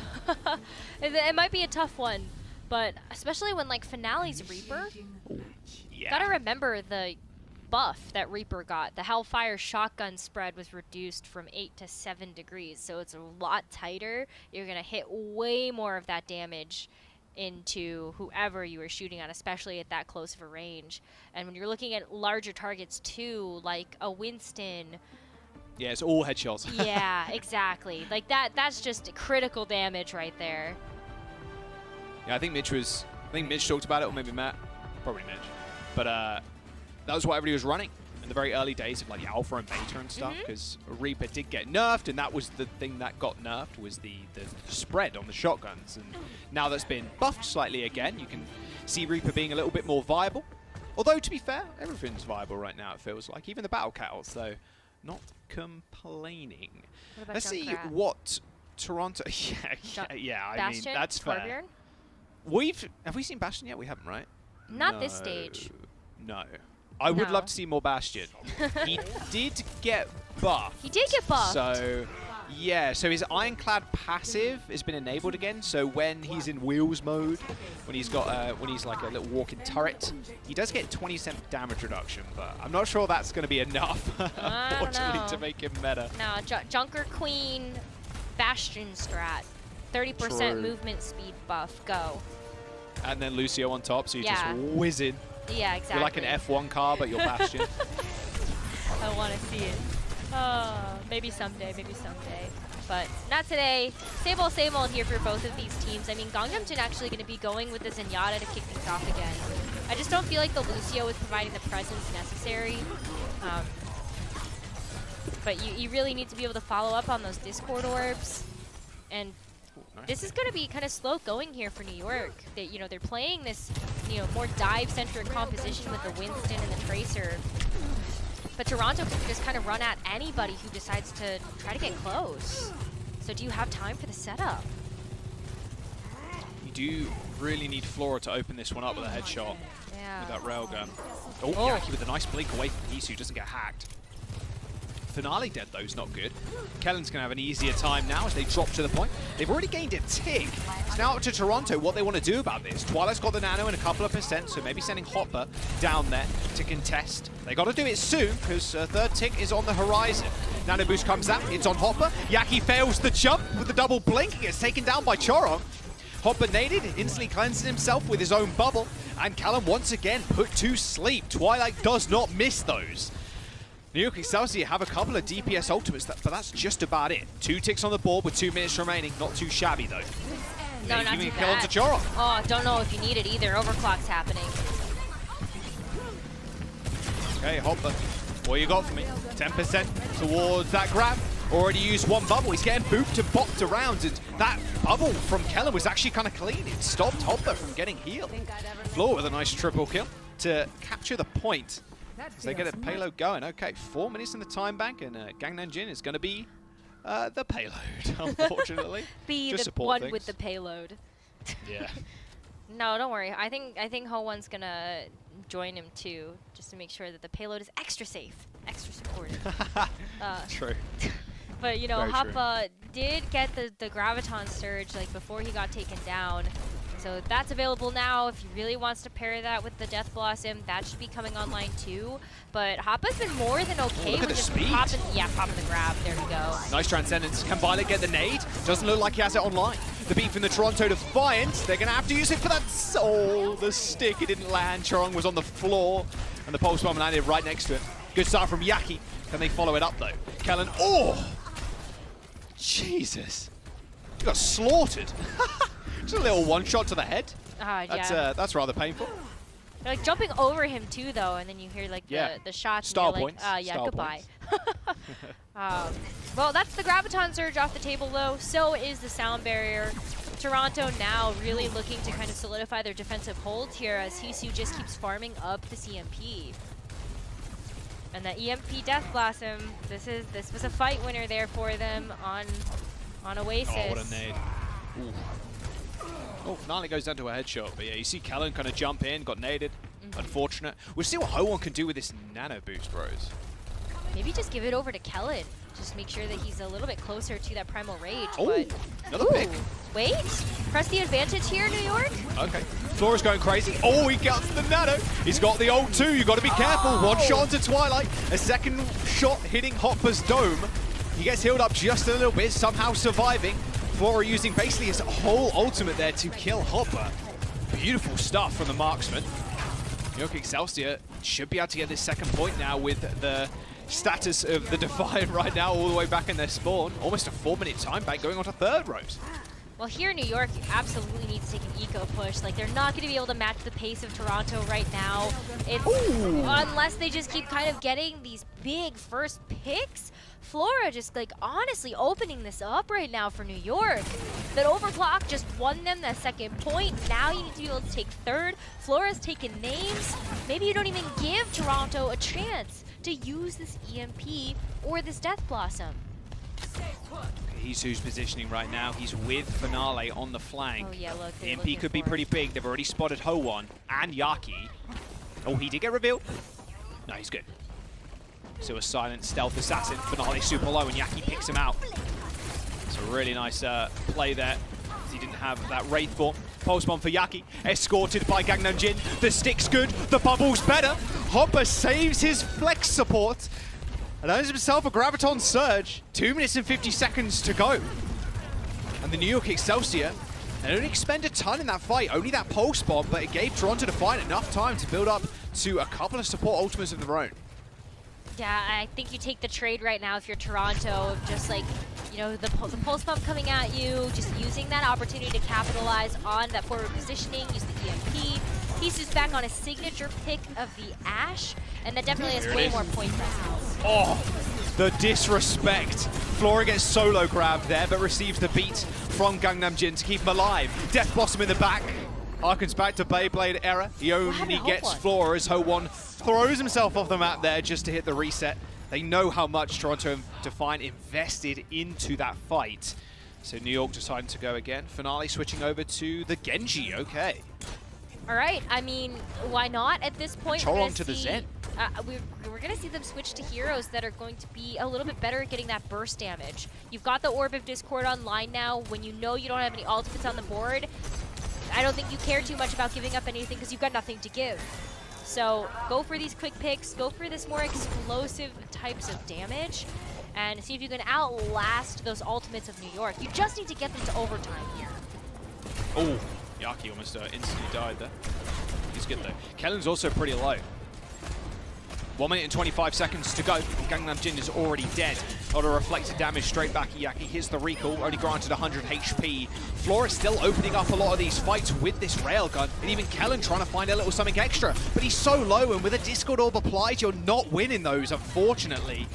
It might be a tough one, but especially when like Finale's Reaper. Yeah. Gotta remember the buff that Reaper got. The Hellfire shotgun spread was reduced from 8 to 7 degrees, so it's a lot tighter. You're gonna hit way more of that damage into whoever you were shooting at, especially at that close of a range. And when you're looking at larger targets too, like a Winston. Yeah, it's all headshots. Yeah, exactly. Like that's just critical damage right there. Yeah, I think Mitch talked about it, or maybe Matt. Probably Mitch. But that was what everybody was running in the very early days of like Alpha and Beta and stuff, because Reaper did get nerfed, and that was the thing that got nerfed, was the spread on the shotguns. And now that's been buffed slightly again, you can see Reaper being a little bit more viable. Although, to be fair, everything's viable right now, it feels like. Even the Battle Cattle, so not complaining. Let's see what Toronto... yeah, I mean, that's fair. Have we seen Bastion yet? We haven't, right? Not this stage. No. I would love to see more Bastion. He did get buffed. He did get buffed. So, yeah. So his Ironclad passive has been enabled again. So when he's in wheels mode, when he's got, when he's like a little walking turret, he does get 20% damage reduction. But I'm not sure that's going to be enough, unfortunately, to make him meta. No, Junker Queen, Bastion strat, 30% movement speed buff. Go. And then Lucio on top, so you're just whizzing. Yeah, exactly. You're like an F1 car, but you're Bastion. I want to see it. Maybe someday, maybe someday. But not today. Same old here for both of these teams. I mean, Gangnam Jin actually going to be going with the Zenyatta to kick things off again. I just don't feel like the Lucio is providing the presence necessary. But you really need to be able to follow up on those Discord orbs. And this is going to be kind of slow going here for New York. They're playing this, more dive-centric composition with the Winston and the Tracer. But Toronto can just kind of run at anybody who decides to try to get close. So do you have time for the setup? You do really need Flora to open this one up with a headshot with that railgun. Oh, Yaki with a nice blink away from Hisu, doesn't get hacked. Finale dead though is not good. Kellen's going to have an easier time now as they drop to the point. They've already gained a tick. It's now up to Toronto what they want to do about this. Twilight's got the nano and a couple of %, so maybe sending Hopper down there to contest. They got to do it soon because third tick is on the horizon. Nano boost comes out, it's on Hopper. Yaki fails the jump with the double blink. He gets taken down by Chorong. Hopper naded, instantly cleanses himself with his own bubble, and Callum once again put to sleep. Twilight does not miss those. New York Excelsior have a couple of DPS ultimates, but that's just about it. 2 ticks on the board with 2 minutes remaining. Not too shabby, though. No, not too kill bad. Oh, don't know if you need it either. Overclock's happening. Okay, Hopper, what you got for me? 10% towards that grab. Already used 1 bubble. He's getting booped and bopped around, and that bubble from Kellen was actually kind of clean. It stopped Hopper from getting healed. Floor with a nice triple kill to capture the point. So they get a payload going. Okay, 4 minutes in the time bank, and Gangnam Jin is going to be the payload, unfortunately. Be just the one things. With the payload. Yeah. No, don't worry. I think Ho1's going to join him too, just to make sure that the payload is extra safe, extra supported. True. But, you know, Hoppa did get the Graviton Surge like before he got taken down. So that's available now. If he really wants to pair that with the Death Blossom, that should be coming online too. But Hoppa's been more than okay with just popping the grab. There we go. Nice Transcendence. Can Violet get the nade? Doesn't look like he has it online. The beat from the Toronto Defiant. They're going to have to use it for that. Oh, the stick. It didn't land. Chorong was on the floor, and the pulse bomb landed right next to it. Good start from Yaki. Can they follow it up though? Kellen. Oh! Jesus. You got slaughtered. Just a little one-shot to the head. That's rather painful. They're like jumping over him too, though, and then you hear like the shots. Star and points. Like, goodbye. Well, that's the Graviton Surge off the table, though. So is the Sound Barrier. Toronto now really looking to kind of solidify their defensive hold here as Hisu just keeps farming up the CMP. And that EMP Death Blossom, this was a fight winner there for them on Oasis. Oh, what a nade. Ooh. Oh, Finale goes down to a headshot, but yeah, you see Kellen kind of jump in, got naded. Unfortunate. We'll see what Ho1 can do with this nano boost, bros. Maybe just give it over to Kellen. Just make sure that he's a little bit closer to that Primal Rage. Oh, but another pick. Wait, press the advantage here, New York. Okay, Flora's going crazy. Oh, he gets the nano. He's got the ult too. You got to be careful. 1 shot onto Twilight. A second shot hitting Hopper's dome. He gets healed up just a little bit, somehow surviving. Flora using basically his whole ultimate there to kill Hopper. Beautiful stuff from the marksman. New York Excelsior should be able to get this second point now with the status of the Defiant right now all the way back in their spawn. Almost a 4-minute time bank going on to third rose. Well, here in New York, you absolutely need to take an eco push. Like, they're not going to be able to match the pace of Toronto right now. Unless they just keep kind of getting these big first picks. Flora just, like, honestly opening this up right now for New York. That overclock just won them that second point. Now you need to be able to take third. Flora's taken names. Maybe you don't even give Toronto a chance to use this EMP or this Death Blossom. He's who's positioning right now. He's with Finale on the flank. Oh yeah, look. EMP could be pretty big. They've already spotted Ho1 and Yaki. Oh, he did get revealed. No, he's good. So a silent stealth assassin. Finale super low, and Yaki picks him out. It's a really nice play there. He didn't have that Wraith bomb. Pulse bomb for Yaki. Escorted by Gangnam Jin. The stick's good. The bubble's better. Hopper saves his flex support. And earns himself a Graviton Surge. 2 minutes and 50 seconds to go. And the New York Excelsior, they don't expend a ton in that fight. Only that Pulse Bomb, but it gave Toronto Defiant enough time to build up to a couple of support ultimates of their own. Yeah, I think you take the trade right now if you're Toronto of just like, you know, the Pulse Bomb coming at you, just using that opportunity to capitalize on that forward positioning, use the EMP. He's just back on a signature pick of the Ashe, and that definitely has way more points than house. Oh, the disrespect. Flora gets solo grabbed there, but receives the beat from Gangnam Jin to keep him alive. Death Blossom in the back. Harkens back to Beyblade era. He only gets Flora as Ho1 throws himself off the map there just to hit the reset. They know how much Toronto Defiant invested into that fight. So New York deciding to go again. Finale switching over to the Genji. Okay. All right, I mean, why not at this point? Chorong to the Zen. We're going to see them switch to heroes that are going to be a little bit better at getting that burst damage. You've got the Orb of Discord online now. When you know you don't have any ultimates on the board, I don't think you care too much about giving up anything because you've got nothing to give. So go for these quick picks, go for this more explosive types of damage, and see if you can outlast those ultimates of New York. You just need to get them to overtime here. Oh. Yaki almost instantly died there. He's good though. Kellen's also pretty low. 1 minute and 25 seconds to go. Gangnam Jin is already dead. A lot of reflected damage straight back at Yaki. Here's the recall, only granted 100 HP. Flora is still opening up a lot of these fights with this railgun, and even Kellen trying to find a little something extra. But he's so low, and with a Discord Orb applied, you're not winning those, unfortunately.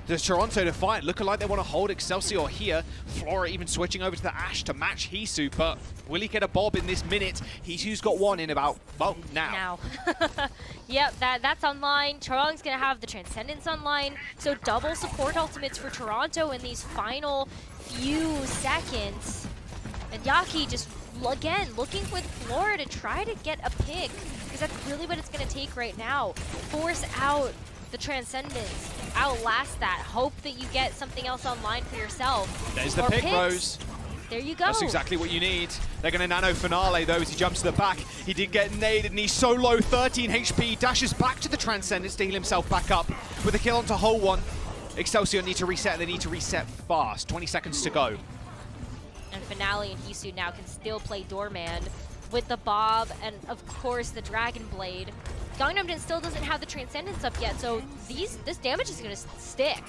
The Toronto Defiant looking like they want to hold Excelsior here. Flora even switching over to the Ashe to match Hisu, but will he get a Bob in this minute? Hisu's got one in about, well, now. Yep, that's online. Charong's going to have the Transcendence online, so double support ultimates for Toronto in these final few seconds. And Yaki just, again, looking with Flora to try to get a pick, because that's really what it's going to take right now. Force out the Transcendence, outlast that, hope that you get something else online for yourself. There's the pick, Rose. There you go. That's exactly what you need. They're going to nano finale though as he jumps to the back. He did get naded and he's so low, 13 HP. Dashes back to the Transcendence to heal himself back up with a kill onto hole 1. Excelsior need to reset. They need to reset fast. 20 seconds to go. And Finale and Hisu now can still play Doorman with the Bob and of course the Dragon Blade. Gangnam Jin still doesn't have the Transcendence up yet, so this damage is going to stick.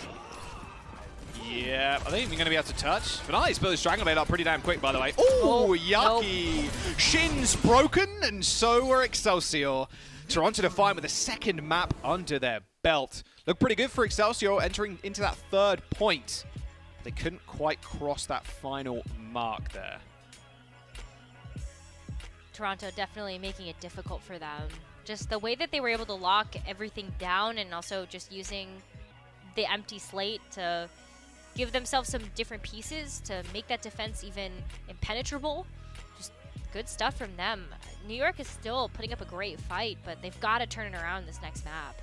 Yeah, I think we're going to be able to touch. Finale's built his Dragon Blade up pretty damn quick, by the way. Ooh, Yucky! Nope. Shin's broken, and so are Excelsior. Toronto Defiant with a second map under their belt. Look pretty good for Excelsior entering into that 3rd point. They couldn't quite cross that final mark there. Toronto definitely making it difficult for them. Just the way that they were able to lock everything down and also just using the empty slate to give themselves some different pieces to make that defense even impenetrable. Just good stuff from them. New York is still putting up a great fight, but they've got to turn it around this next map.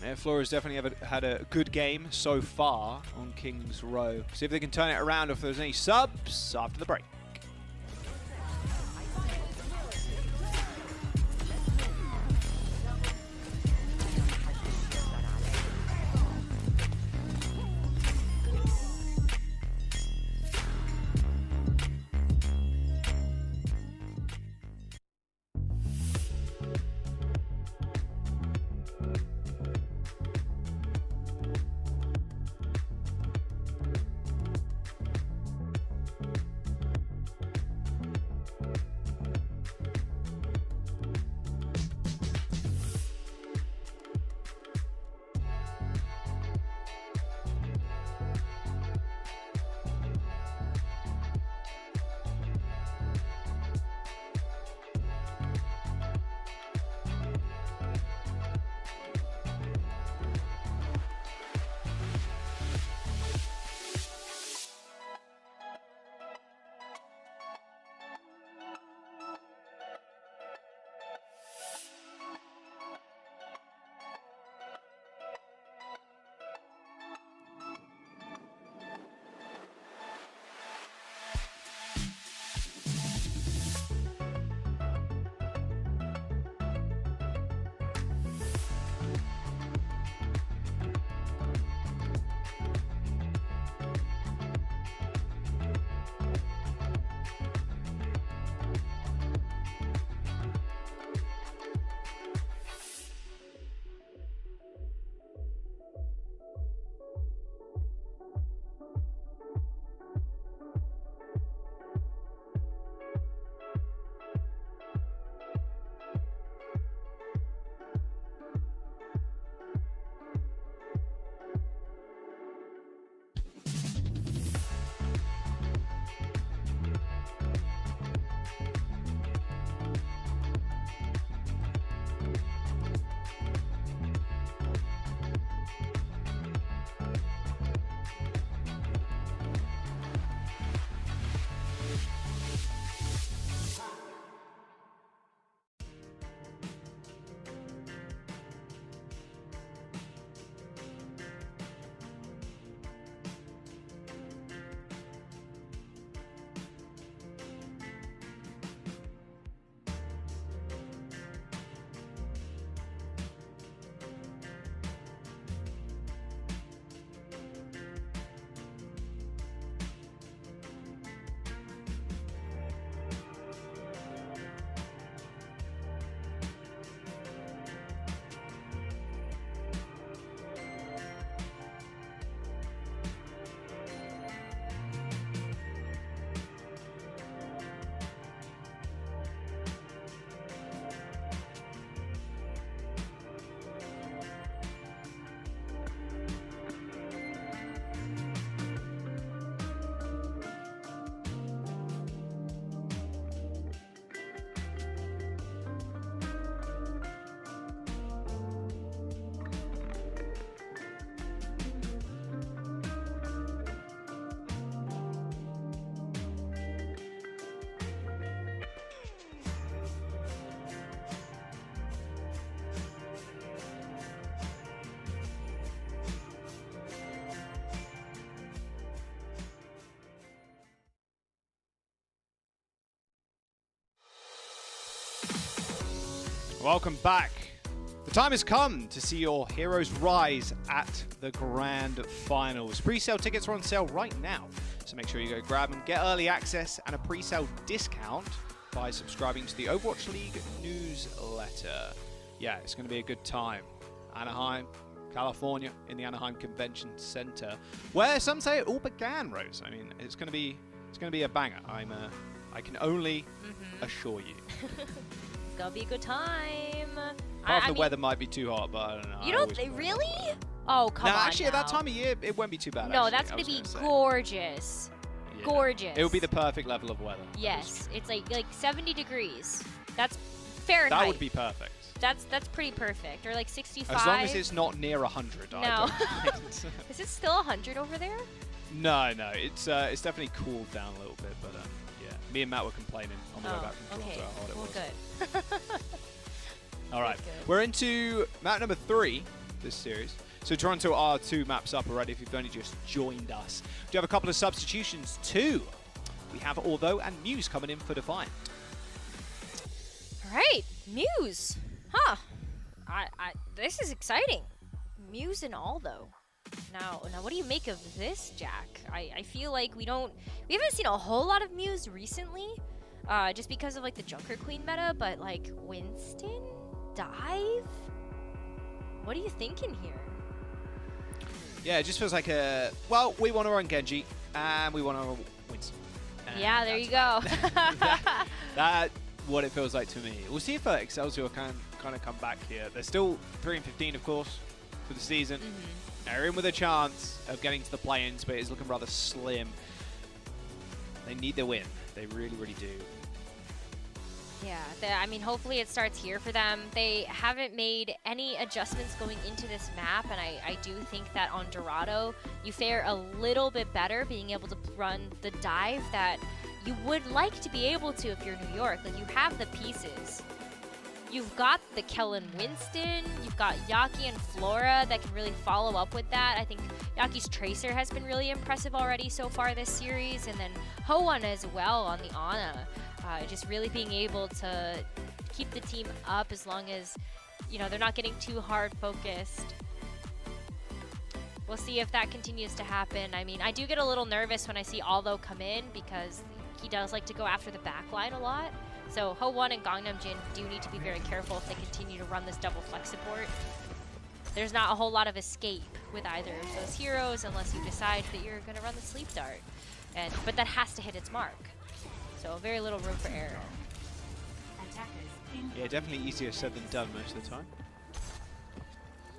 Yeah, Flora's definitely had a good game so far on King's Row. See if they can turn it around, if there's any subs after the break. Welcome back. The time has come to see your heroes rise at the Grand Finals. Pre-sale tickets are on sale right now, so make sure you go grab them. Get early access and a pre-sale discount by subscribing to the Overwatch League newsletter. Yeah, it's going to be a good time. Anaheim, California, in the Anaheim Convention Center, where some say it all began, Rose. I mean, it's going to be a banger. I can only assure you. It's gonna be a good time. Part of the weather might be too hot, but I don't know. You don't really? Oh, come on. Actually, at that time of year, it won't be too bad. No, that's gonna be gorgeous. Yeah. Gorgeous. It will be the perfect level of weather. Yes, it's like 70 degrees. That's Fahrenheit. That would be perfect. That's pretty perfect. Or like 65. As long as it's not near 100. No. Is it still 100 over there? No. It's definitely cooled down a little bit, but yeah. Me and Matt were complaining on the way back from Toronto how hot it was. Good. All right, we're into map number 3 this series. So Toronto are 2 maps up already if you've only just joined us. We do have a couple of substitutions too. We have Although and Muse coming in for Defiant. All right, Muse. Huh. This is exciting. Muse and Although. Now, what do you make of this, Jack? I feel like we haven't seen a whole lot of Muse recently, just because of like the Junker Queen meta, but like Winston, Dive? What are you thinking here? Yeah, it just feels like we want to run Genji, and we want to run Winston. Yeah, there you go. That's what it feels like to me. We'll see if Excelsior can kind of come back here. They're still 3-15, of course, for the season. They're in with a chance of getting to the play-ins, but it's looking rather slim. They need the win. They really, really do. Yeah, I mean, hopefully it starts here for them. They haven't made any adjustments going into this map, and I do think that on Dorado, you fare a little bit better being able to run the dive that you would like to be able to if you're New York. Like, you have the pieces. You've got the Kellen Winston, you've got Yaki and Flora that can really follow up with that. I think Yaki's Tracer has been really impressive already so far this series, and then Hoan as well on the Ana. Just really being able to keep the team up as long as, they're not getting too hard focused. We'll see if that continues to happen. I mean, I do get a little nervous when I see Although come in because he does like to go after the backline a lot. So Ho1 and Gangnam Jin do need to be very careful if they continue to run this double flex support. There's not a whole lot of escape with either of those heroes unless you decide that you're going to run the sleep dart. But that has to hit its mark. So very little room for error. Yeah, definitely easier said than done most of the time.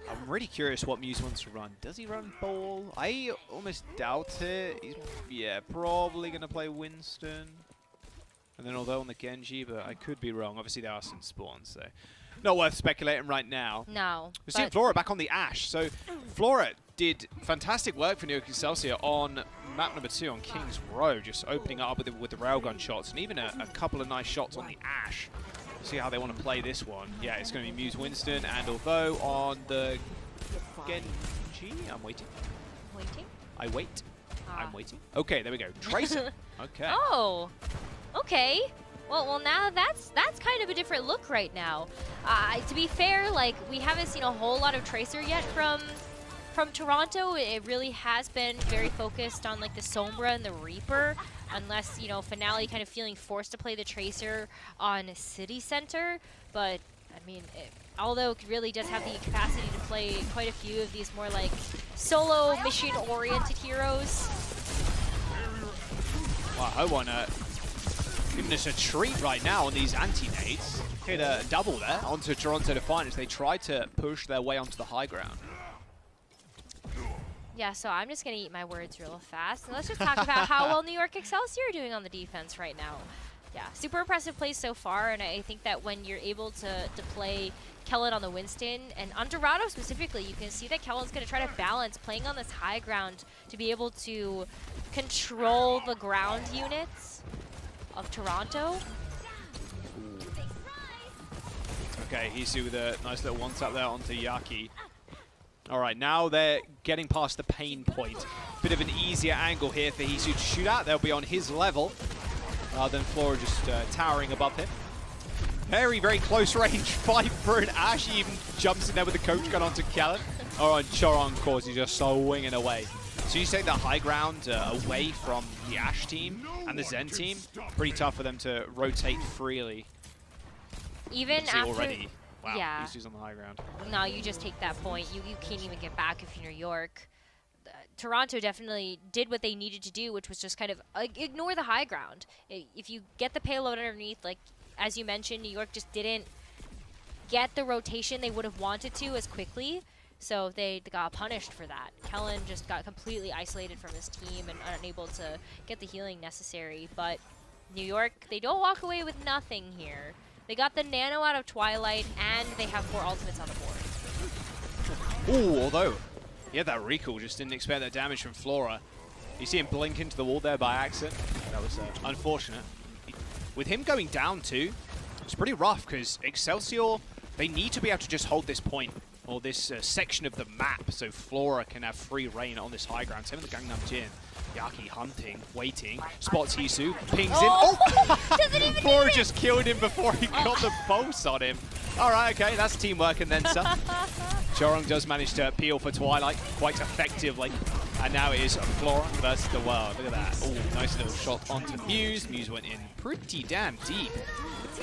I'm really curious what Muse wants to run. Does he run Ball? I almost doubt it. He's, probably going to play Winston. And then Although on the Genji, but I could be wrong. Obviously, there are some spawns, so not worth speculating right now. No. We're seeing Flora back on the Ashe. So Flora did fantastic work for New York Excelsior on map number 2 on King's Row, just opening it up with the railgun shots and even a couple of nice shots on the Ashe. We'll see how they want to play this one. Yeah, it's going to be Muse Winston and Although on the Genji. I'm waiting. Waiting? I wait. I'm waiting. Okay, there we go. Tracer. Okay. Oh. Okay. Well, now that's kind of a different look right now. To be fair, like, we haven't seen a whole lot of Tracer yet from Toronto. It really has been very focused on like the Sombra and the Reaper, unless Finale kind of feeling forced to play the Tracer on City Center. But I mean, Although it really does have the capacity to play quite a few of these more like solo mission-oriented heroes. Wow, Ho1 giving us a treat right now on these anti-nades. Hit a double there onto Toronto Defiant as they try to push their way onto the high ground. Yeah, so I'm just going to eat my words real fast. And let's just talk about how well New York Excelsior are doing on the defense right now. Yeah, super impressive plays so far, and I think that when you're able to play Kellen on the Winston, and on Dorado specifically, you can see that Kellen's going to try to balance playing on this high ground to be able to control the ground units of Toronto. Okay, Hisu with a nice little one-tap there onto Yaki. All right, now they're getting past the pain point. Bit of an easier angle here for Hisu to shoot at. They'll be on his level, rather than Flora just towering above him. Very, very close range fight for an Ash. He even jumps in there with the coach gun onto Kellen. Oh, and Choron, of course, he's just swinging away. So you take the high ground away from the Ash team and the Zen team. Pretty tough for them to rotate freely. Even after already. Wow, yeah. Isu's on the high ground. No, you just take that point. You can't even get back if you're New York. Toronto definitely did what they needed to do, which was just kind of ignore the high ground. If you get the payload underneath, like as you mentioned, New York just didn't get the rotation they would have wanted to as quickly. So they got punished for that. Kellen just got completely isolated from his team and unable to get the healing necessary. But New York, they don't walk away with nothing here. They got the nano out of Twilight, and they have 4 ultimates on the board. Ooh, although, yeah, that recall just didn't expect that damage from Flora. You see him blink into the wall there by accident. That was unfortunate. With him going down too, it's pretty rough because Excelsior, they need to be able to just hold this point or this section of the map so Flora can have free reign on this high ground. Same with the Gangnam Jin. Yaki hunting, waiting, spots Hisu, pings in. Oh! Flora just killed him before he got the pulse on him. All right, okay, that's teamwork and then some. Chorong does manage to peel for Twilight quite effectively. And now it is Flora versus the world. Look at that. Oh, nice little shot onto Muse. Muse went in pretty damn deep.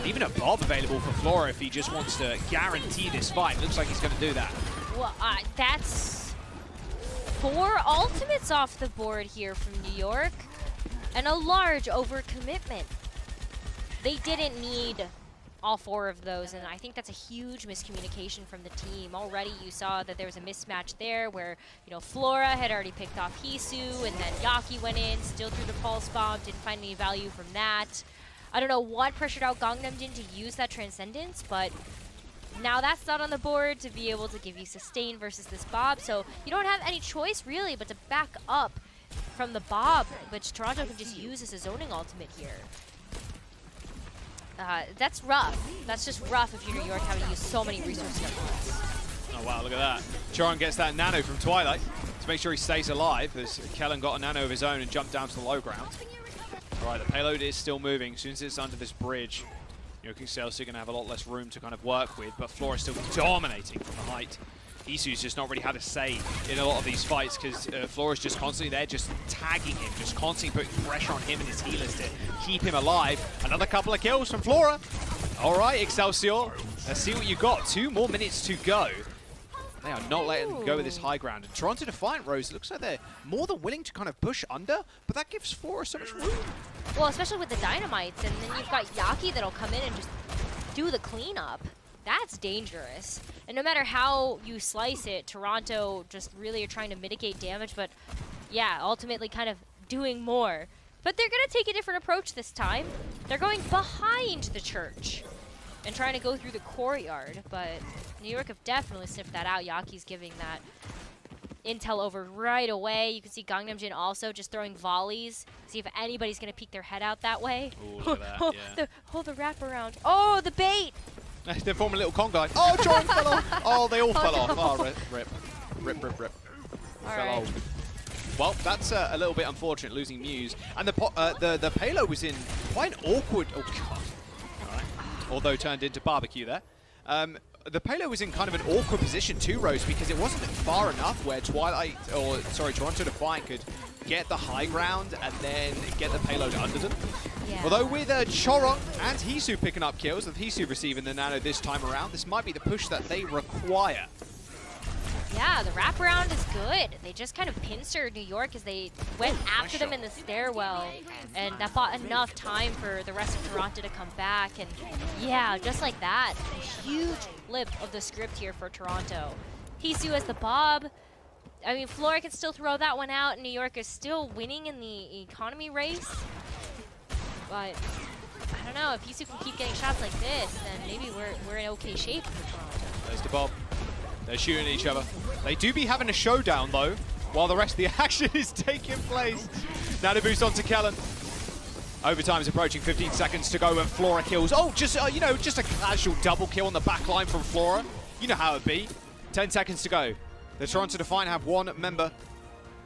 Even a Bob available for Flora if he just wants to guarantee this fight. Looks like he's going to do that. Well, that's 4 ultimates off the board here from New York. And a large overcommitment. They didn't need all 4 of those, and I think that's a huge miscommunication from the team. Already you saw that there was a mismatch there where, you know, Flora had already picked off Hisu, and then Yaki went in, still threw the pulse bomb, didn't find any value from that. I don't know what pressured out Gangnam Jin to use that Transcendence, but now that's not on the board to be able to give you sustain versus this Bob, so you don't have any choice really but to back up from the Bob, which Toronto can just use as a zoning ultimate here. That's rough. That's just rough if you're New York having to use so many resources at once. Oh wow, look at that. Choron gets that nano from Twilight to make sure he stays alive as Kellen got a nano of his own and jumped down to the low ground. Alright, the payload is still moving. As soon as it's under this bridge, New York Excelsior are going to have a lot less room to kind of work with, but Flora's still dominating from the height. Isu's just not really had a say in a lot of these fights because Flora's just constantly there, just tagging him, just constantly putting pressure on him and his healers to keep him alive. Another couple of kills from Flora. All right, Excelsior, let's see what you got. 2 more minutes to go. They are not letting them go with this high ground. And Toronto Defiant, Rose, it looks like they're more than willing to kind of push under, but that gives Flora so much room. Well, especially with the Dynamites, and then you've got Yaki that'll come in and just do the cleanup. That's dangerous. And no matter how you slice it, Toronto just really are trying to mitigate damage, but yeah, ultimately kind of doing more. But they're going to take a different approach this time. They're going behind the church and trying to go through the courtyard, but New York have definitely sniffed that out. Yaki's giving that intel over right away. You can see Gangnam Jin also just throwing volleys. See if anybody's going to peek their head out that way. Ooh, look at that, yeah. the wraparound. Oh, the bait! They're forming a little con guy. Oh, Choron fell off. Oh, they all fell off. Oh, rip. All fell right. off. Well, that's a little bit unfortunate, losing Muse. And the payload was in quite an awkward... Oh, God. All right. Although turned into barbecue there. The payload was in kind of an awkward position too, Rose, because it wasn't far enough where Toronto Defiant could get the high ground and then get the payload under them. Yeah. Although with Choron and Hisu picking up kills, with Hisu receiving the nano this time around, this might be the push that they require. Yeah, the wraparound is good. They just kind of pincered New York as they went after them in the stairwell, and that bought enough time for the rest of Toronto to come back. And yeah, just like that, a huge flip of the script here for Toronto. Hisu as the Bob. I mean, Flora can still throw that one out, and New York is still winning in the economy race. But I don't know, if Hisu can keep getting shots like this, then maybe we're in okay shape for Toronto. There's the Bob. They're shooting at each other. They do be having a showdown, though, while the rest of the action is taking place. Nano boost onto Kellen. Overtime is approaching, 15 seconds to go when Flora kills. Oh, just just a casual double kill on the back line from Flora. You know how it'd be. 10 seconds to go. The Toronto Defiant have 1 member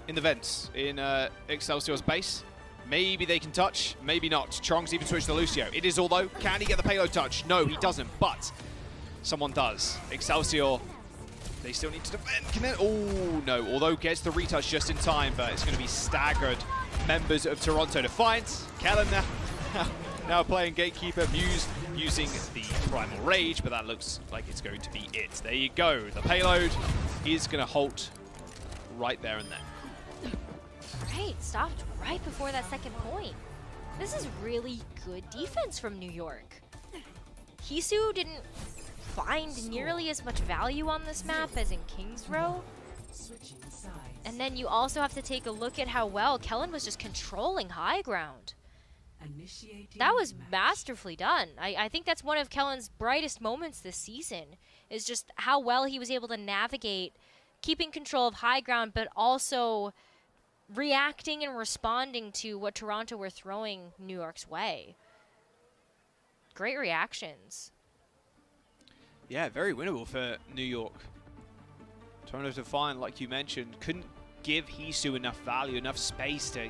in the vents in Excelsior's base. Maybe they can touch, maybe not. Chorong's even switched to Lucio. It is, although, can he get the payload touch? No, he doesn't, but someone does. Excelsior, they still need to defend. Can they? Oh, no, although gets the retouch just in time, but it's going to be staggered members of Toronto. Defiant, Kellen now playing Gatekeeper, Muse using the Primal Rage, but that looks like it's going to be it. There you go. The payload is going to halt right there and then. Right, stopped right before that second point. This is really good defense from New York. Hisu didn't find nearly as much value on this map as in King's Row. And then you also have to take a look at how well Kellen was just controlling high ground. That was masterfully done. I think that's one of Kellen's brightest moments this season, is just how well he was able to navigate keeping control of high ground, but also reacting and responding to what Toronto were throwing New York's way. Great reactions. Yeah, very winnable for New York. Toronto Defiant, like you mentioned, couldn't give Hisu enough value, enough space to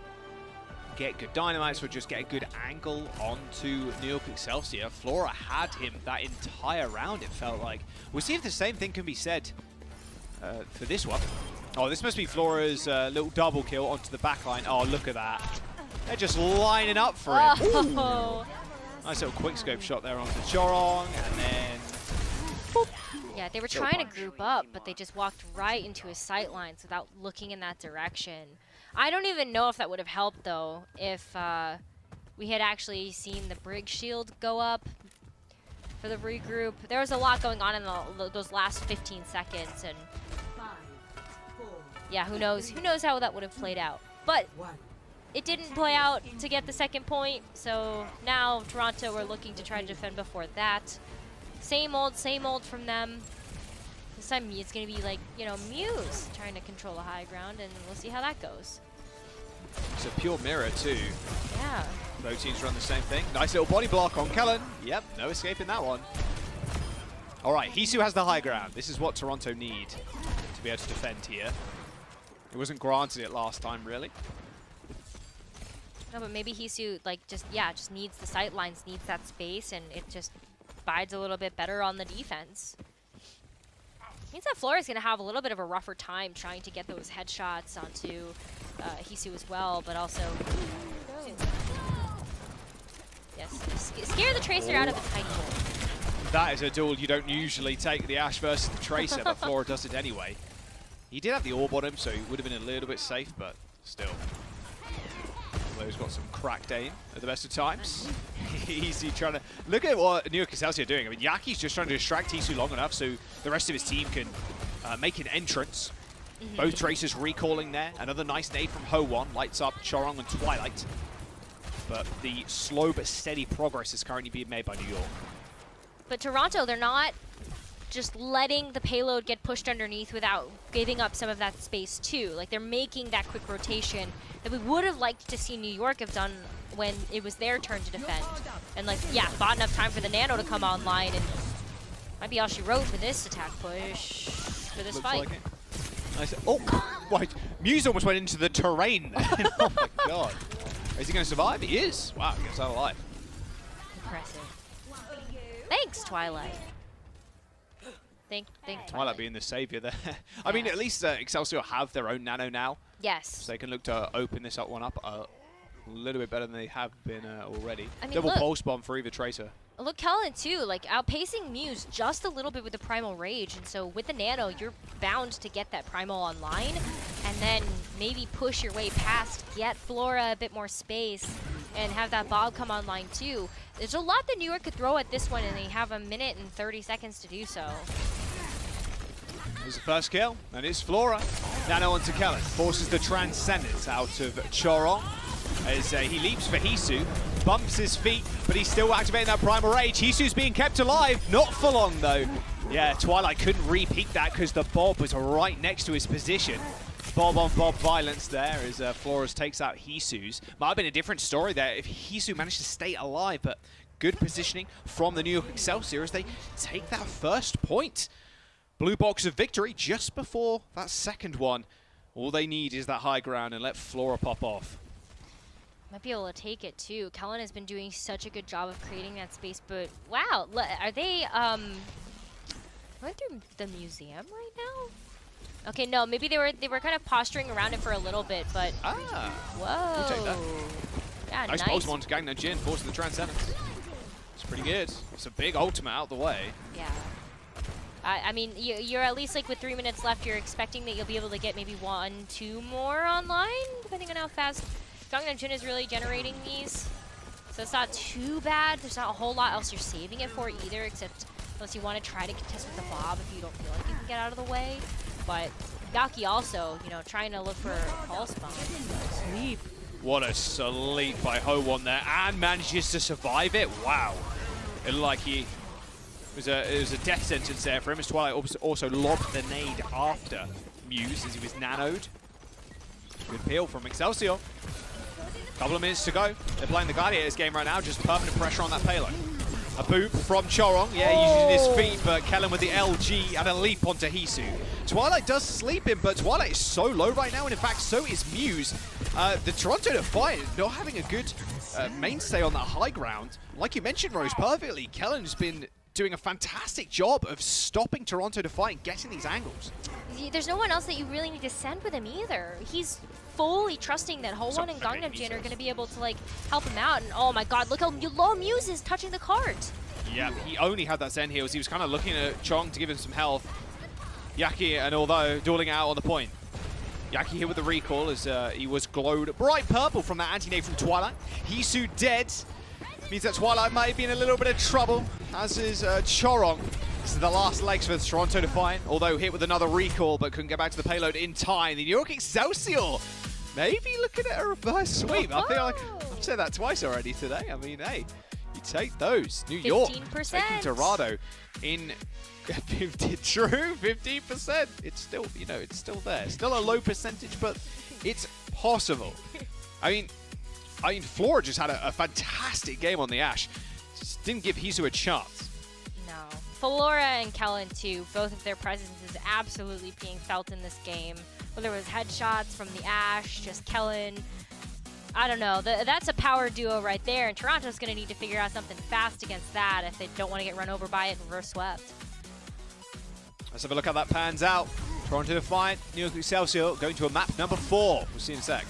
get good dynamites or just get a good angle onto New York Excelsior. Flora had him that entire round, it felt like. We'll see if the same thing can be said for this one. Oh, this must be Flora's little double kill onto the backline. Oh, look at that. They're just lining up for him. Oh. Nice little quickscope shot there onto Chorong, and then boop. Yeah, they were trying to group up, but they just walked right into his sightlines without looking in that direction. I don't even know if that would have helped, though, if we had actually seen the Brig shield go up for the regroup. There was a lot going on in those last 15 seconds, and yeah, who knows? Who knows how that would have played out? But it didn't play out to get the second point, so now Toronto are looking to try to defend before that. Same old from them. This time it's going to be like, you know, Muse trying to control the high ground, and we'll see how that goes. It's a pure mirror too. Yeah. Both teams run the same thing. Nice little body block on Kellen. Yep, no escaping that one. All right, Hisu has the high ground. This is what Toronto need to be able to defend here. It wasn't granted it last time, really. No, but maybe Hisu, like, just needs the sight lines, needs that space, and it just bides a little bit better on the defense. Means that Flora's going to have a little bit of a rougher time trying to get those headshots onto Hisu as well, but also... Yes, scare the Tracer out of a tiny hole. That is a duel you don't usually take, the Ashe versus the Tracer, but Flora does it anyway. He did have the orb on him, so he would have been a little bit safe, but still. He's got some cracked aim at the best of times. Easy trying to... Look at what New York Excelsior are doing. I mean, Yaki's just trying to distract Hisu long enough so the rest of his team can make an entrance. Both Tracers recalling there. Another nice nade from Ho1. Lights up Chorong and Twilight. But the slow but steady progress is currently being made by New York. But Toronto, they're not just letting the payload get pushed underneath without giving up some of that space too. Like, they're making that quick rotation that we would have liked to see New York have done when it was their turn to defend. And like, yeah, bought enough time for the Nano to come online, and might be all she wrote for this attack push, for this fight. Like it. Nice. Oh, wait, Muse almost went into the terrain there. Oh my god. Is he going to survive? He is. Wow, he gets out alive. Impressive. Thanks, Twilight. Thank Twilight being the savior there. I mean, at least Excelsior have their own Nano now. Yes. So they can look to open this one up a little bit better than they have been already. I mean, double pulse bomb for either Tracer. Look, Kellen too, like outpacing Muse just a little bit with the Primal Rage, and so with the Nano, you're bound to get that Primal online, and then maybe push your way past, get Flora a bit more space, and have that Bob come online too. There's a lot that New York could throw at this one, and they have a minute and 30 seconds to do so. There's the first kill, and it's Flora. Nano onto Kellen, forces the Transcendence out of Chorong as he leaps for Hisu, bumps his feet, but he's still activating that Primal Rage. Hisu's being kept alive, not for long though. Yeah, Twilight couldn't repeat that because the Bob was right next to his position. Bob on Bob violence there as Flores takes out Hisu's. Might have been a different story there if Hisu managed to stay alive, but good positioning from the New York Excelsior as they take that first point. Blue box of victory just before that second one. All they need is that high ground and let Flora pop off. Might be able to take it too. Kellen has been doing such a good job of creating that space, but wow, are they going through the museum right now? Okay, no, maybe they were kind of posturing around it for a little bit, but whoa. We'll take that. Yeah, nice pulse one to gang the Jin, forcing the Transcendence. It's pretty good. It's a big ultimate out the way. Yeah. I mean, you're at least like with 3 minutes left, you're expecting that you'll be able to get maybe 1, 2 more online, depending on how fast Gangnam Jin is really generating these. So it's not too bad. There's not a whole lot else you're saving it for either, except unless you want to try to contest with the Bob if you don't feel like you can get out of the way. But Gaki also, you know, trying to look for a pulse bomb. Sleep. What a sleep by Ho1 there, and manages to survive it. Wow. It looked like it was a death sentence there for him, as Twilight also lobbed the nade after Muse as he was nanoed. Good peel from Excelsior. Couple of minutes to go. They're playing the Gladiators game right now, just permanent pressure on that payload. A boop from Chorong. Yeah, he's using his feet, but Kellen with the LG and a leap onto Hisu. Twilight does sleep him, but Twilight is so low right now, and in fact, so is Muse. The Toronto Defiant not having a good mainstay on that high ground. Like you mentioned, Rose, perfectly, Kellen's been doing a fantastic job of stopping Toronto Defiant getting these angles. There's no one else that you really need to send with him either. He's fully trusting that Ho1 and Gangnam Jin are going to be able to like help him out. And oh my god, look how low Muse is touching the cart. Yeah, he only had that Zen heals. He was kind of looking at Chong to give him some health. Yaki, and although dueling out on the point. Yaki here with the recall as he was glowed bright purple from that anti-nade from Twilight. Hisu dead. Means that Twilight might be in a little bit of trouble, as is Chorong. This is the last legs for the Toronto Defiant, although hit with another recall, but couldn't get back to the payload in time. The New York Excelsior maybe looking at a reverse sweep. I feel like I've said that twice already today. I mean, hey, you take those. New York 15%. taking Dorado in 15%. It's still, you know, it's still there. Still a low percentage, but it's possible. I mean, Flora just had a fantastic game on the Ashe. Just didn't give Hisu a chance. No. Flora and Kellen, too, both of their presence is absolutely being felt in this game. Whether it was headshots from the Ashe, just Kellen. I don't know. That's a power duo right there, and Toronto's going to need to figure out something fast against that if they don't want to get run over by it and reverse swept. Let's have a look how that pans out. Toronto Defiant, New York Excelsior going to a map number 4. We'll see in a sec.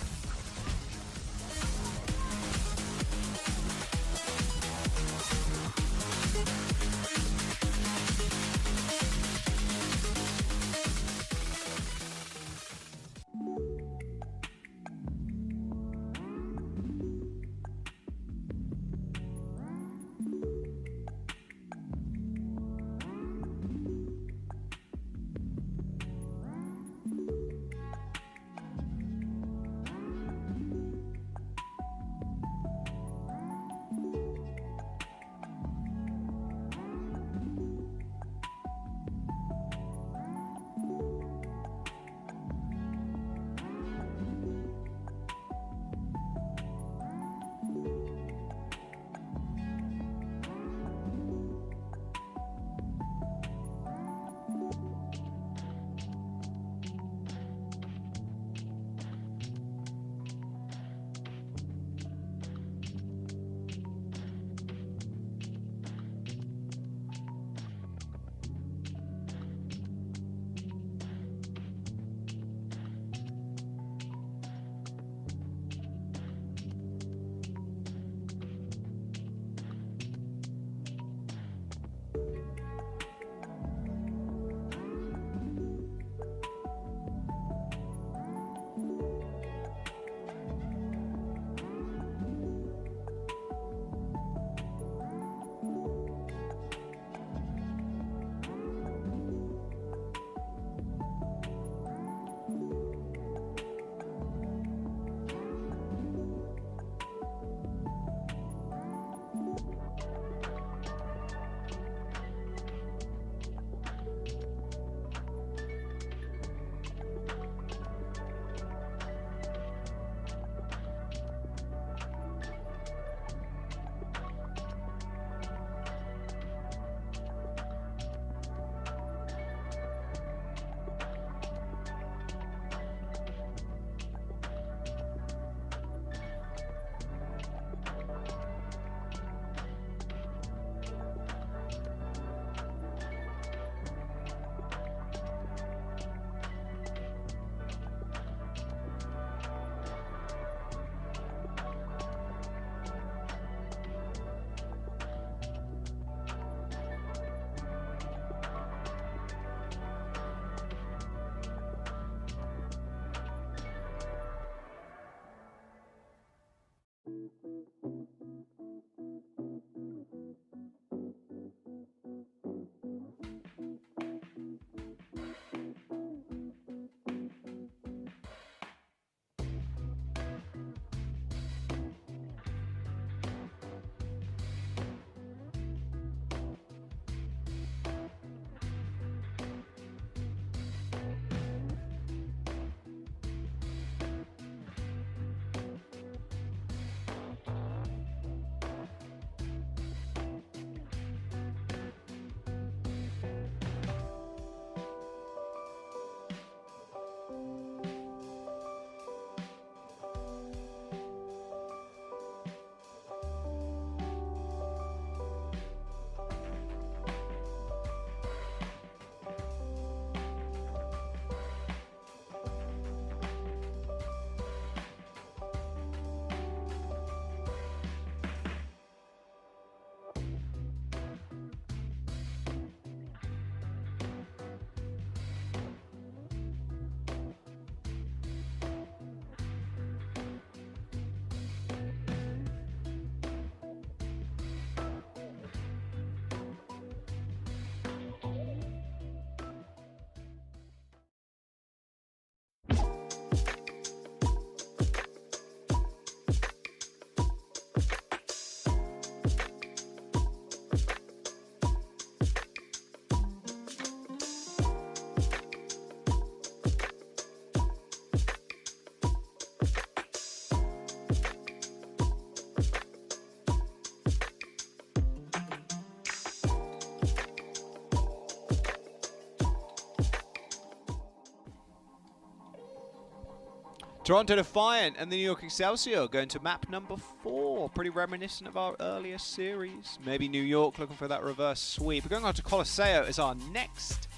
Toronto Defiant and the New York Excelsior going to map number 4. Pretty reminiscent of our earlier series. Maybe New York looking for that reverse sweep. We're going on to Colosseo as our next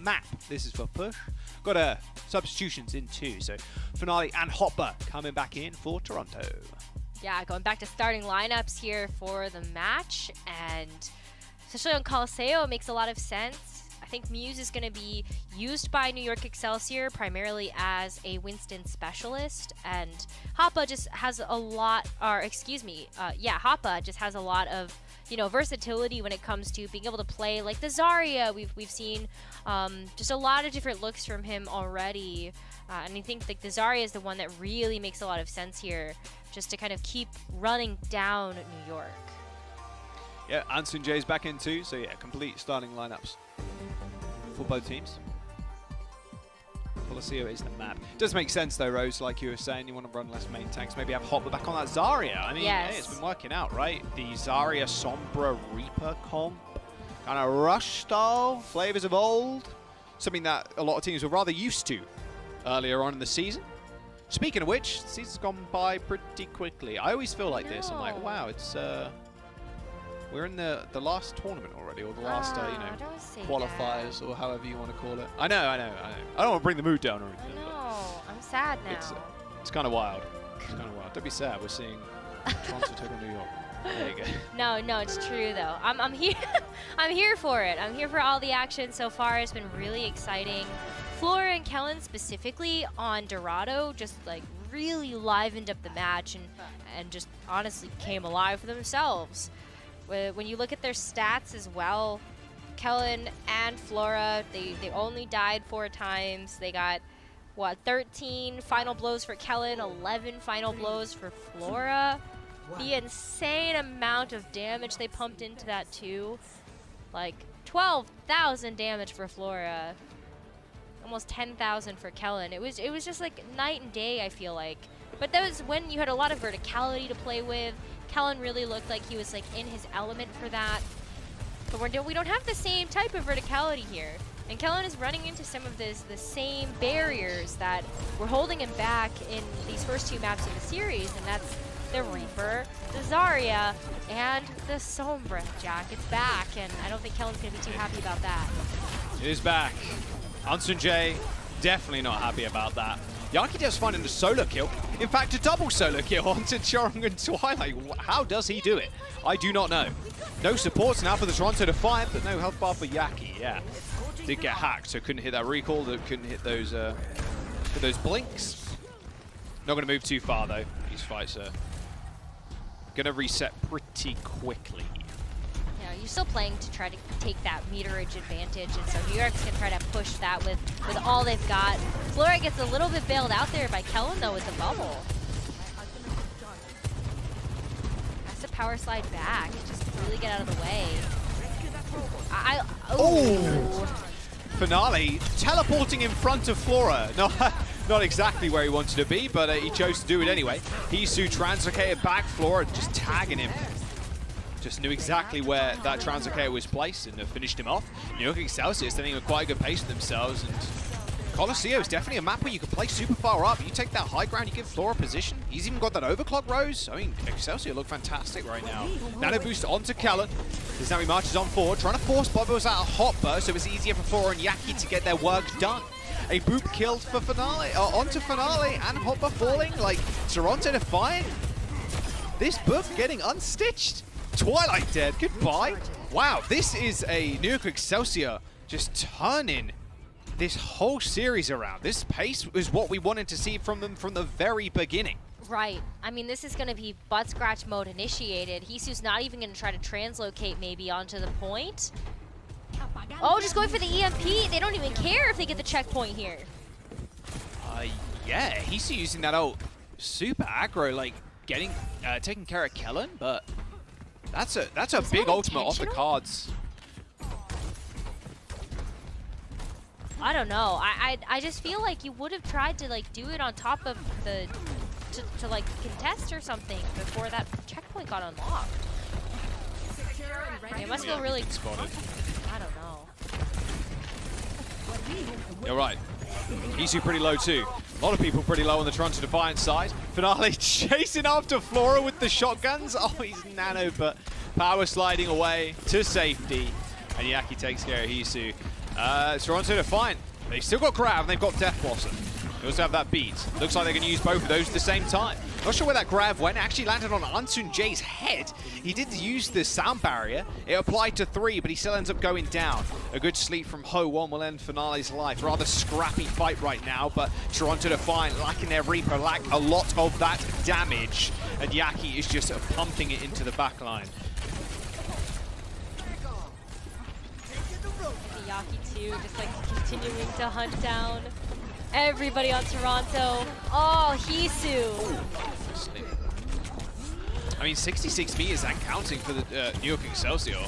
map. This is for push. Got substitutions in too. So Finale and Hopper coming back in for Toronto. Yeah, going back to starting lineups here for the match. And especially on Colosseo, it makes a lot of sense. I think Muse is going to be used by New York Excelsior primarily as a Winston specialist, and Hoppa just has a lot, Hoppa just has a lot of, versatility when it comes to being able to play like the Zarya. We've seen just a lot of different looks from him already, and I think like the Zarya is the one that really makes a lot of sense here, just to kind of keep running down New York. Yeah, Ansun Jay's back in too, so yeah, complete starting lineups for both teams. Colosseo is the map. Does make sense though, Rose, like you were saying, you want to run less main tanks, maybe have Hopper back on that Zarya. I mean, yes. Hey, it's been working out, right? The Zarya Sombra Reaper comp, kind of rush style, flavors of old, something that a lot of teams were rather used to earlier on in the season. Speaking of which, the season's gone by pretty quickly. I always feel like this. I'm like, wow, it's we're in the last tournament already, or the last qualifiers, or however you want to call it. I know. I don't want to bring the mood down or anything. I know. I'm sad now. It's kind of wild. It's kind of wild. Don't be sad. We're seeing Toronto take on New York. There you go. No, it's true though. I'm here. I'm here for it. I'm here for all the action so far. It's been really exciting. Flora and Kellen specifically on Dorado just like really livened up the match and just honestly came alive for themselves. When you look at their stats as well, Kellen and Flora, they only died 4 times. They got, 13 final blows for Kellen, 11 final blows for Flora. The insane amount of damage they pumped into that too. Like 12,000 damage for Flora. Almost 10,000 for Kellen. It was just like night and day, I feel like. But that was when you had a lot of verticality to play with. Kellen really looked like he was like in his element for that. But we don't have the same type of verticality here. And Kellen is running into some of the same barriers that were holding him back in these first 2 maps of the series, and that's the Reaper, the Zarya, and the Sombra. Jack, it's back, and I don't think Kellen's going to be too happy about that. It is back. Ansun Jay, definitely not happy about that. Yaki does finding the solo kill. In fact, a double solo kill onto Chorong and Twilight. How does he do it? I do not know. No supports now for the Toronto Defiant, but no health bar for Yaki. Yeah, did get hacked, so couldn't hit that recall. Couldn't hit those blinks. Not going to move too far though. These fights are going to reset pretty quickly. Yeah, you're still playing to try to take that meterage advantage, and so New York's gonna try to push that with all they've got. Flora gets a little bit bailed out there by Kellen though with the bubble. Has to power slide back, just really get out of the way. Finale teleporting in front of Flora. No, not exactly where he wanted to be, but he chose to do it anyway. Hisu translocated back, Flora just tagging him. Just knew exactly where that translocator was placed and finished him off. New York Excelsior staying at quite a good pace for themselves, and Colosseo is definitely a map where you can play super far up. You take that high ground, you give Flora position. He's even got that overclock Rose. I mean, Excelsior look fantastic right now. Nano boost onto Kellen. As now he marches on forward, trying to force bubbles out of Hopper, so it's easier for Flora and Yaki to get their work done. A boop killed for Finale, onto Finale, and Hopper falling. Like, Toronto Defiant. This book getting unstitched. Twilight dead, goodbye. Wow, this is a New York Excelsior just turning this whole series around. This pace is what we wanted to see from them from the very beginning. Right. I mean, this is going to be butt scratch mode initiated. Hisu's not even going to try to translocate maybe onto the point. Oh, just going for the EMP. They don't even care if they get the checkpoint here. Yeah, Hisu using that old super aggro, like taking care of Kellen, but that's a big ultimate off the cards. I don't know. I just feel like you would have tried to like do it on top of the to like contest or something before that checkpoint got unlocked. It must feel really spotted. I don't know. You're right. Hisu pretty low too. A lot of people pretty low on the Toronto Defiant side. Finale chasing after Flora with the shotguns. Oh, he's nano, but power sliding away to safety. And Yaki takes care of Hisu. Toronto Defiant, they've still got Grav and they've got Death Blossom. They also have that beat. Looks like they can use both of those at the same time. Not sure where that Grav went. It actually landed on Ansun Jay's head. He did use the sound barrier. It applied to 3, but he still ends up going down. A good sleep from Ho1 will end Finale's life. Rather scrappy fight right now, but Toronto Defiant, lacking their Reaper, lack a lot of that damage. And Yaki is just pumping it into the back line. Yaki too, just like continuing to hunt down everybody on Toronto. Oh, Hisu. I mean, 66 meters and counting for the New York Excelsior.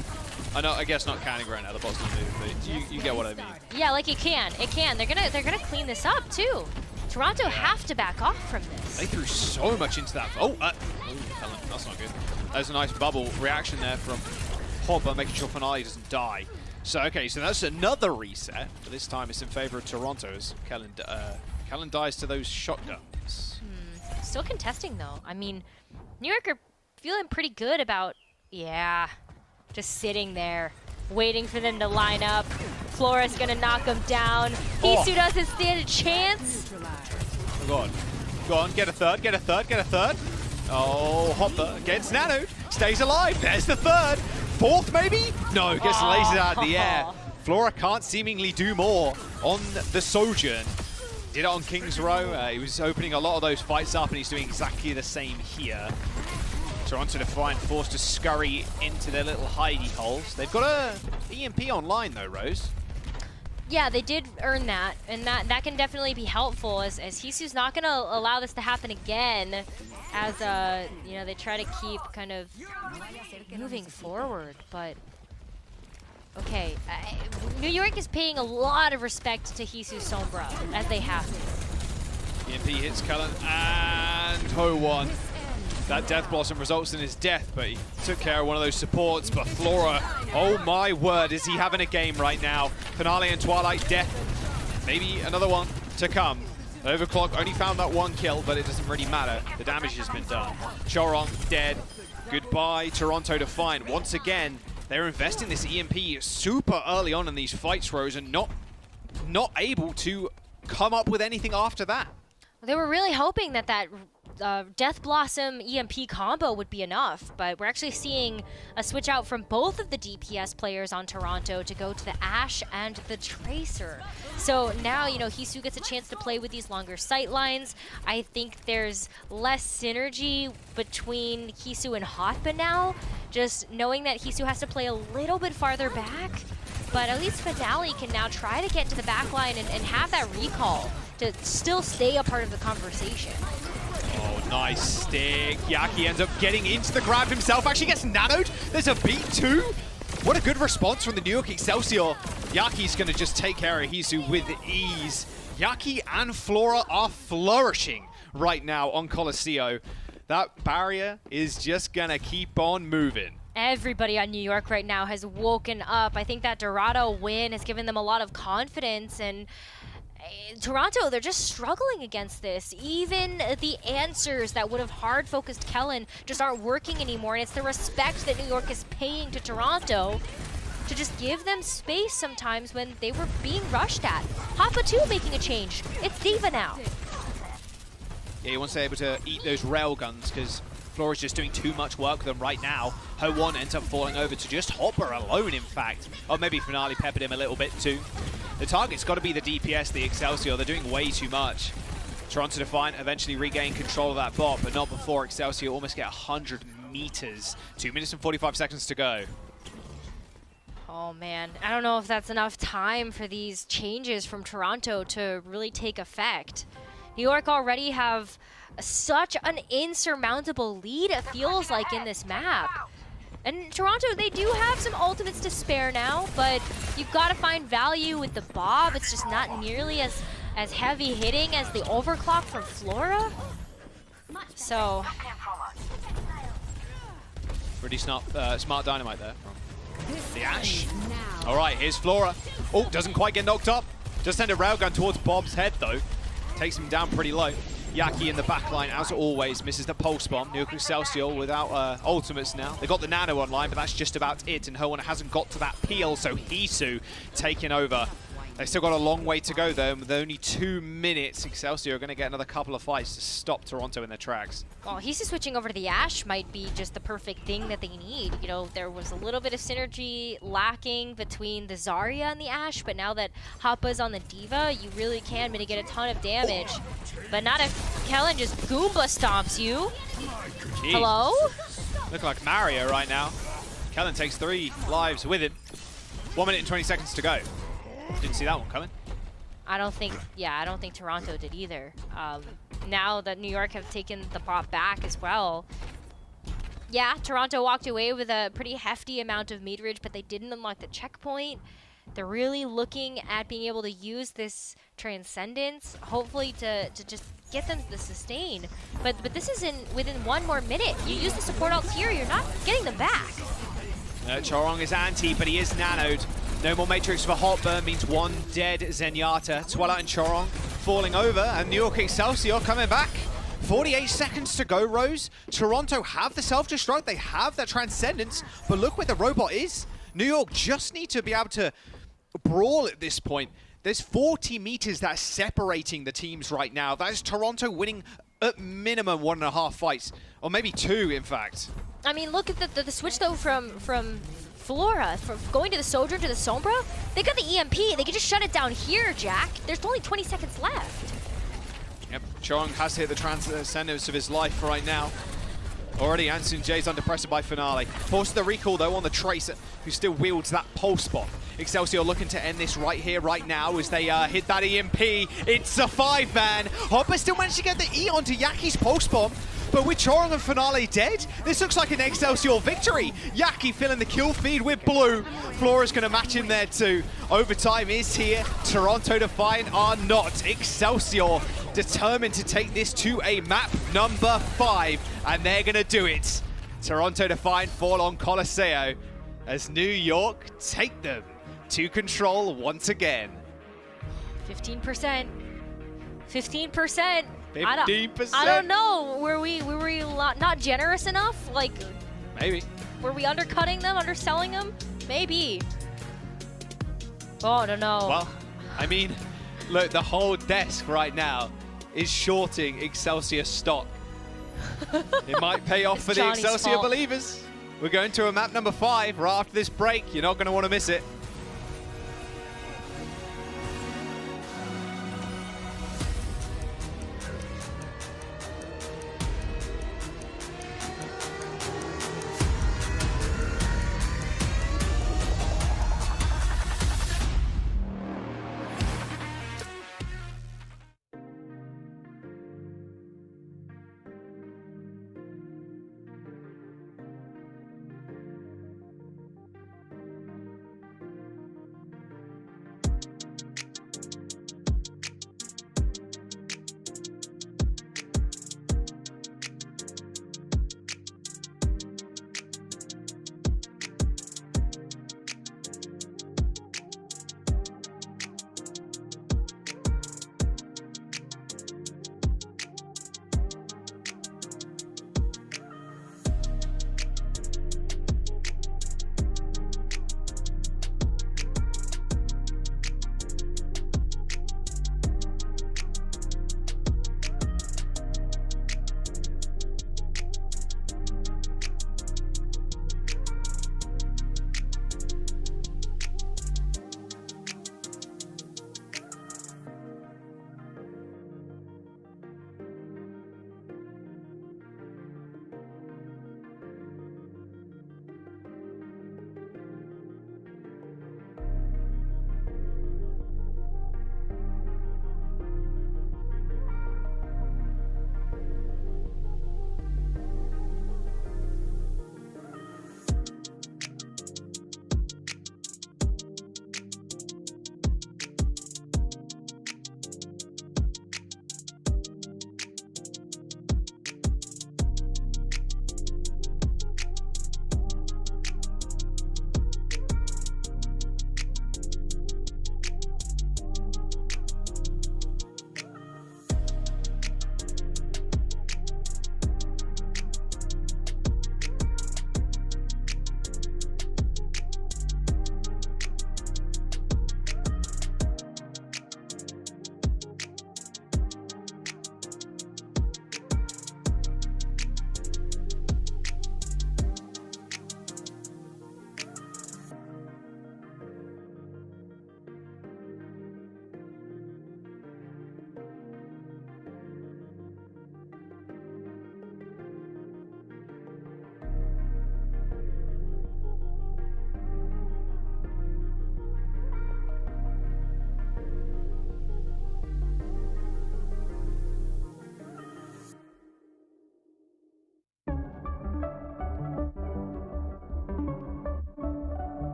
I guess not counting right now, the boss will move, but you get what I mean. Yeah, like it can. They're gonna clean this up too. Toronto have to back off from this. They threw so much into that. Helen, that's not good. There's a nice bubble reaction there from Hopper, making sure Finale doesn't die. So, okay, so that's another reset, but this time it's in favor of Toronto as Kellen dies to those shotguns. Still contesting, though. I mean, New York are feeling pretty good about, just sitting there, waiting for them to line up. Flora's gonna knock them down. Hisu doesn't stand a chance. Go on, get a third, get a third, get a third. Oh, Hopper gets nanoed, stays alive, there's the third. Fourth, maybe? No, gets lasered out of the air. Flora can't seemingly do more on the Sojourn. Did it on King's Row. He was opening a lot of those fights up, and he's doing exactly the same here. Toronto Defiant forced to scurry into their little hidey holes. They've got a EMP online, though, Rose. Yeah, they did earn that, and that can definitely be helpful, as Hisu's not going to allow this to happen again, as they try to keep kind of moving forward. But okay, New York is paying a lot of respect to Hisu Sombra, as they have to. EMP hits Cullen and Ho1. That Death Blossom results in his death, but he took care of one of those supports. But Flora, oh my word, is he having a game right now? Finale and Twilight death. Maybe another one to come. Overclock only found that one kill, but it doesn't really matter. The damage has been done. Choron dead. Goodbye, Toronto Defiant. Once again, they're investing this EMP super early on in these fights, Rose, and not able to come up with anything after that. They were really hoping that Death Blossom EMP combo would be enough, but we're actually seeing a switch out from both of the DPS players on Toronto to go to the Ashe and the Tracer. So now, Hisu gets a chance to play with these longer sight lines. I think there's less synergy between Hisu and Hotba now, just knowing that Hisu has to play a little bit farther back, but at least Finale can now try to get into the back line and have that recall to still stay a part of the conversation. Oh, nice stick. Yaki ends up getting into the grab himself. Actually gets nanoed. There's a beat too. What a good response from the New York Excelsior. Yaki's going to just take care of Hisu with ease. Yaki and Flora are flourishing right now on Colosseo. That barrier is just going to keep on moving. Everybody on New York right now has woken up. I think that Dorado win has given them a lot of confidence, and Toronto, they're just struggling against this. Even the answers that would have hard-focused Kellen just aren't working anymore, and it's the respect that New York is paying to Toronto to just give them space sometimes when they were being rushed at. Hoppa too making a change. It's Diva now. Yeah, he wants to be able to eat those rail guns because Flora's just doing too much work with them right now. Ho1 ends up falling over to just Hopper alone, in fact. Or maybe Finale peppered him a little bit too. The target's got to be the DPS, the Excelsior. They're doing way too much. Toronto Defiant eventually regain control of that bot, but not before Excelsior almost get 100 meters. 2 minutes and 45 seconds to go. Oh man, I don't know if that's enough time for these changes from Toronto to really take effect. New York already have such an insurmountable lead, it feels like, in this map. And Toronto, they do have some ultimates to spare now, but you've got to find value with the Bob. It's just not nearly as heavy hitting as the overclock from Flora. So pretty smart dynamite there from the Ashe. All right, here's Flora. Oh, doesn't quite get knocked up. Just send a railgun towards Bob's head, though. Takes him down pretty low. Yaki in the backline, as always, misses the pulse bomb. New York Excelsior without ultimates now. They got the nano online, but that's just about it. And Hoenn hasn't got to that peel, so Hisu taking over. They've still got a long way to go, though. With only 2 minutes, Excelsior are going to get another couple of fights to stop Toronto in their tracks. Well, Hisu switching over to the Ashe might be just the perfect thing that they need. You know, there was a little bit of synergy lacking between the Zarya and the Ashe, but now that Hoppa's on the D.Va, you really can mitigate a ton of damage. But not if Kellen just Goomba stomps you. Jeez. Hello? Look like Mario right now. Kellen takes 3 lives with him. 1 minute and 20 seconds to go. Didn't see that one coming. I don't think Toronto did either. Now that New York have taken the bot back as well. Yeah, Toronto walked away with a pretty hefty amount of meterage, but they didn't unlock the checkpoint. They're really looking at being able to use this Transcendence, hopefully to just get them the sustain. But this is within 1 more minute. You use the support ult here, you're not getting them back. Chorong is anti, but he is nanoed. No more Matrix for Hot Burn means 1 dead Zenyatta. Twilight and Chorong falling over, and New York Excelsior coming back. 48 seconds to go, Rose. Toronto have the self-destruct, they have that Transcendence, but look where the robot is. New York just need to be able to brawl at this point. There's 40 meters that's separating the teams right now. That is Toronto winning at minimum 1.5 fights, or maybe 2, in fact. I mean, look at the switch, though, from Flora, from going to the Sojourn to the Sombra. They got the EMP. They can just shut it down here, Jack. There's only 20 seconds left. Yep, Chorong has hit the Transcendence of his life right now. Already Ansun J's under pressure by Finale. Forces the recall, though, on the Tracer, who still wields that pulse bomb. Excelsior looking to end this right here, right now, as they hit that EMP. It's a 5-man. Hopper still managed to get the E onto Yaki's pulse bomb. But with Chorong and Finale dead, this looks like an Excelsior victory. Yaki filling the kill feed with blue. Flora's going to match him there too. Overtime is here. Toronto Defiant are not. Excelsior determined to take this to a map number 5. And they're going to do it. Toronto Defiant fall on Colosseo as New York take them to control once again. 15%. 15%. 15%. I don't know. Were we not generous enough? Like, maybe. Were we undercutting them, underselling them? Maybe. Oh, no. Well, I mean, look, the whole desk right now is shorting Excelsior stock. It might pay off for the Excelsior believers. We're going to a map number 5 right after this break. You're not going to want to miss it.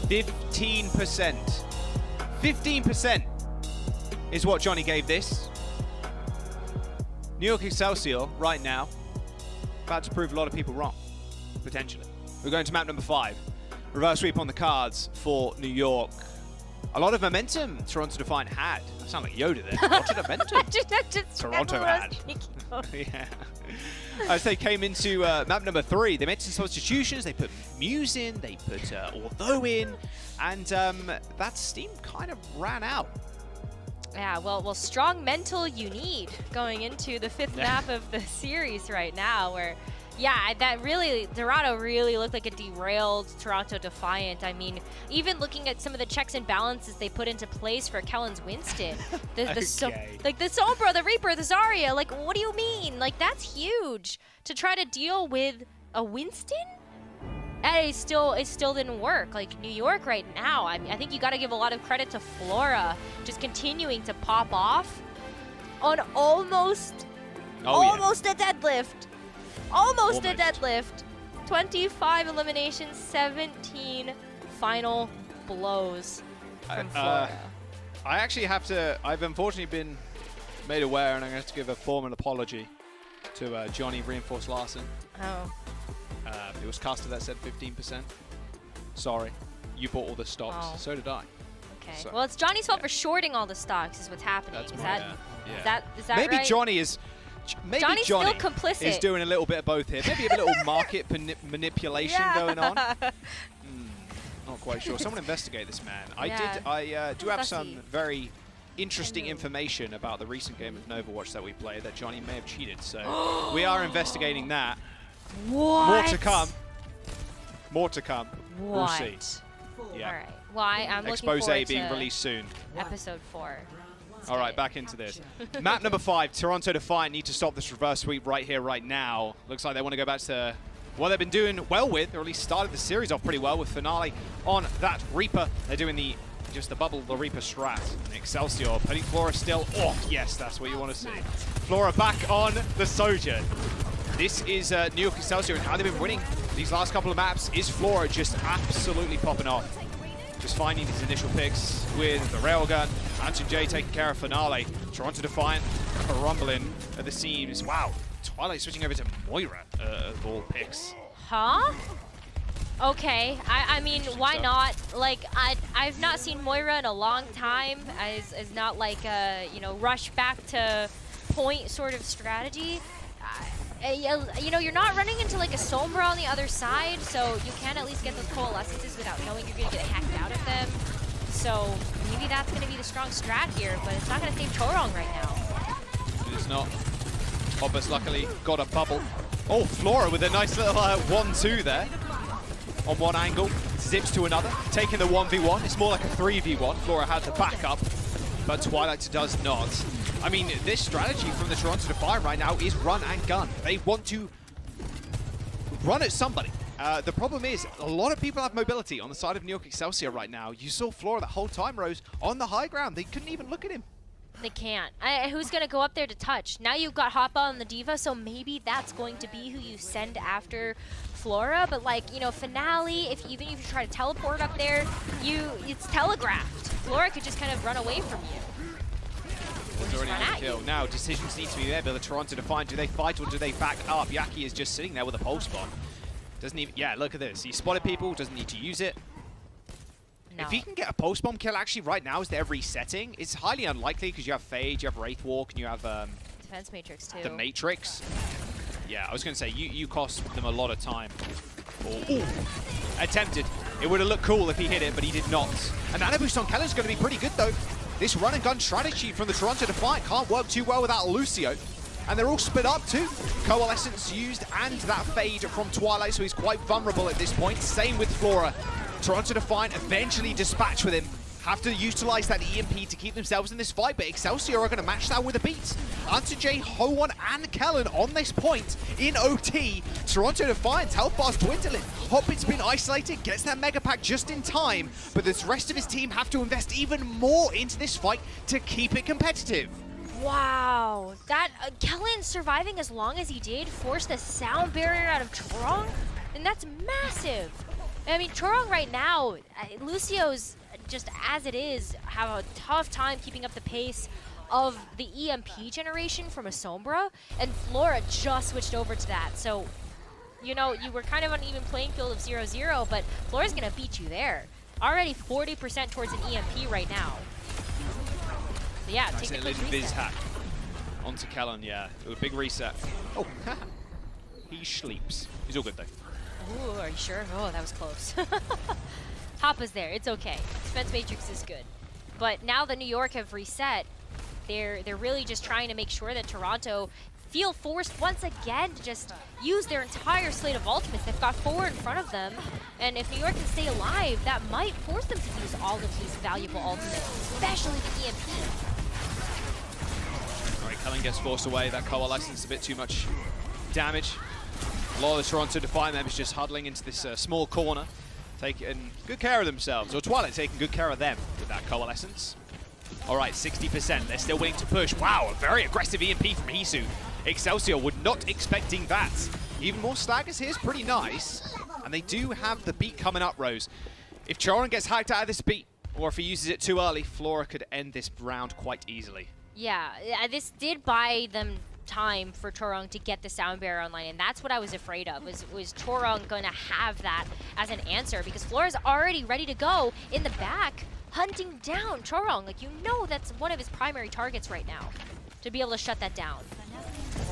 15%. 15% is what Johnny gave this. New York Excelsior, right now, about to prove a lot of people wrong, potentially. We're going to map number 5. Reverse sweep on the cards for New York. A lot of momentum Toronto Defiant had. I sound like Yoda there. A lot of momentum Toronto had. Yeah. As they came into map number 3, they made some substitutions. They put Muse in, they put Although in, and that steam kind of ran out. Yeah, well, strong mental you need going into the 5th map of the series right now, where, yeah, that really, Dorado really looked like a derailed Toronto Defiant. I mean, even looking at some of the checks and balances they put into place for Kellen's Winston, the Sombra, the Reaper, the Zarya, like, what do you mean? Like, that's huge to try to deal with a Winston. And it still didn't work. Like, New York right now, I mean, I think you got to give a lot of credit to Flora just continuing to pop off on almost a deadlift. Almost a deadlift. 25 eliminations, 17 final blows from Flora. I actually have to, I've unfortunately been made aware, and I'm going to have to give a formal apology to Johnny Reinforced Larson. Oh. It was Caster that said 15%. Sorry. You bought all the stocks. Oh. So did I. Okay. So, well, it's Johnny's fault for shorting all the stocks is what's happening. That's Is yeah. that maybe right? Johnny is... Maybe Johnny's Johnny still complicit. is doing a little bit of both here. Maybe a little market manipulation going on. Not quite sure. Someone investigate this man. I do have some very interesting information about the recent game of Overwatch that we played that Johnny may have cheated. So we are investigating that. What? More to come. More to come. What? We'll see. Yeah. All right. Well, I'm looking Expose forward being to released soon. episode 4. All right, back into this. Map number 5, Toronto Defiant need to stop this reverse sweep right here, right now. Looks like they want to go back to what they've been doing well with, or at least started the series off pretty well with Finale on that Reaper. They're doing just the bubble, the Reaper strat. And Excelsior putting Flora still off. Yes, that's what you want to see. Flora back on the Sojourn. This is New York Excelsior and how they've been winning these last couple of maps. Is Flora just absolutely popping off? Just finding these initial picks with the railgun. Anton J taking care of Finale. Toronto Defiant rumbling at the seams. Wow. Twilight switching over to Moira of all picks. Huh? Okay. I mean, why not? Like, I've not seen Moira in a long time. As not like a, you know, rush back to point sort of strategy. You know, you're not running into like a Sombra on the other side, so you can at least get those coalescences without knowing you're going to get hacked out of them. So maybe that's going to be the strong strat here, but it's not going to save Chorong right now. It is not. Hoppus luckily got a bubble. Oh, Flora with a nice little 1-2 there. On one angle, zips to another, taking the 1v1. It's more like a 3v1. Flora had the backup, but Twilight does not. I mean, this strategy from the Toronto Defiant right now is run and gun. They want to run at somebody. The problem is, a lot of people have mobility on the side of New York Excelsior right now. You saw Flora the whole time, Rose, on the high ground. They couldn't even look at him. They can't. Who's going to go up there to touch? Now you've got Hoppa on the Diva, so maybe that's going to be who you send after Flora. But, like, you know, Finale, even if you try to teleport up there, it's telegraphed. Flora could just kind of run away from you. It's already on the kill. Now, decisions need to be there, but the Toronto Defiant, do they fight or do they back up? Yaki is just sitting there with a pulse bomb. Doesn't even, yeah, look at this. He spotted people, doesn't need to use it. No. If he can get a pulse bomb kill actually right now as they're resetting, it's highly unlikely because you have Phage, you have Wraithwalk, and you have Defense Matrix too. The Matrix. Yeah, I was going to say, you cost them a lot of time. Ooh. Attempted. It would have looked cool if he hit it, but he did not. And Nano Boost on Kellen's going to be pretty good though. This run and gun strategy from the Toronto Defiant can't work too well without Lucio. And they're all split up too. Coalescence used and that fade from Twilight, so he's quite vulnerable at this point. Same with Flora. Toronto Defiant eventually dispatch with him. Have to utilize that EMP to keep themselves in this fight, but Excelsior are going to match that with a beat. Anton J, Ho1, and Kellen on this point in OT. Toronto Defiant's health bar's dwindling. Hoppit's been isolated, gets that Mega Pack just in time, but the rest of his team have to invest even more into this fight to keep it competitive. Wow, that Kellen surviving as long as he did forced the sound barrier out of Trong, and that's massive. I mean, Chorong right now, Lucio's just as it is, have a tough time keeping up the pace of the EMP generation from a Sombra, and Flora just switched over to that. So, you know, you were kind of on an even playing field of 0-0, but Flora's going to beat you there. Already 40% towards an EMP right now. So yeah, nice, take a quick Viz reset. hack onto Kellen, yeah. A big reset. Oh, he sleeps. He's all good, though. Ooh, are you sure? Oh, that was close. Hoppa's there. It's okay. Defense Matrix is good. But now that New York have reset, they're really just trying to make sure that Toronto feel forced once again to just use their entire slate of ultimates. They've got 4 in front of them, and if New York can stay alive, that might force them to use all of these valuable ultimates, especially the EMP. All right, Kellen gets forced away. That Coalescence a bit too much damage. A lot of the Toronto Defiant members just huddling into this small corner, taking good care of themselves, or Twilight taking good care of them with that Coalescence. All right, 60%. They're still willing to push. Wow, a very aggressive EMP from Hisu. Excelsior were not expecting that. Even more staggers here is pretty nice. And they do have the beat coming up, Rose. If Choron gets hacked out of this beat, or if he uses it too early, Flora could end this round quite easily. Yeah, this did buy them time for Chorong to get the sound barrier online, and that's what I was afraid of, was Chorong going to have that as an answer, because Flora's already ready to go in the back, hunting down Chorong. Like, you know that's one of his primary targets right now, to be able to shut that down.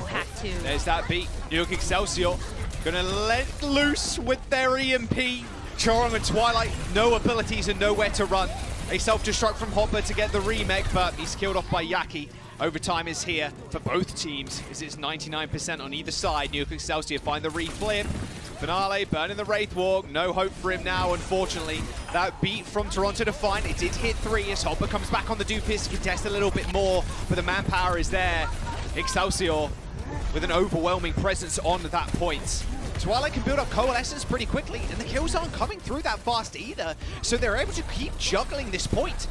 Oh, hack 2. There's that beat. New York Excelsior gonna let loose with their EMP. Chorong and Twilight, no abilities and nowhere to run. A self-destruct from Hopper to get the remake, but he's killed off by Yaki. Overtime is here for both teams, as it's 99% on either side. New York Excelsior find the reflip. Finale burning the Wraith Walk. No hope for him now, unfortunately. That beat from Toronto Defiant, it did hit 3 as Hopper comes back on the Dupis, contest a little bit more, but the manpower is there. Excelsior with an overwhelming presence on that point. Twilight can build up Coalescence pretty quickly, and the kills aren't coming through that fast either, so they're able to keep juggling this point.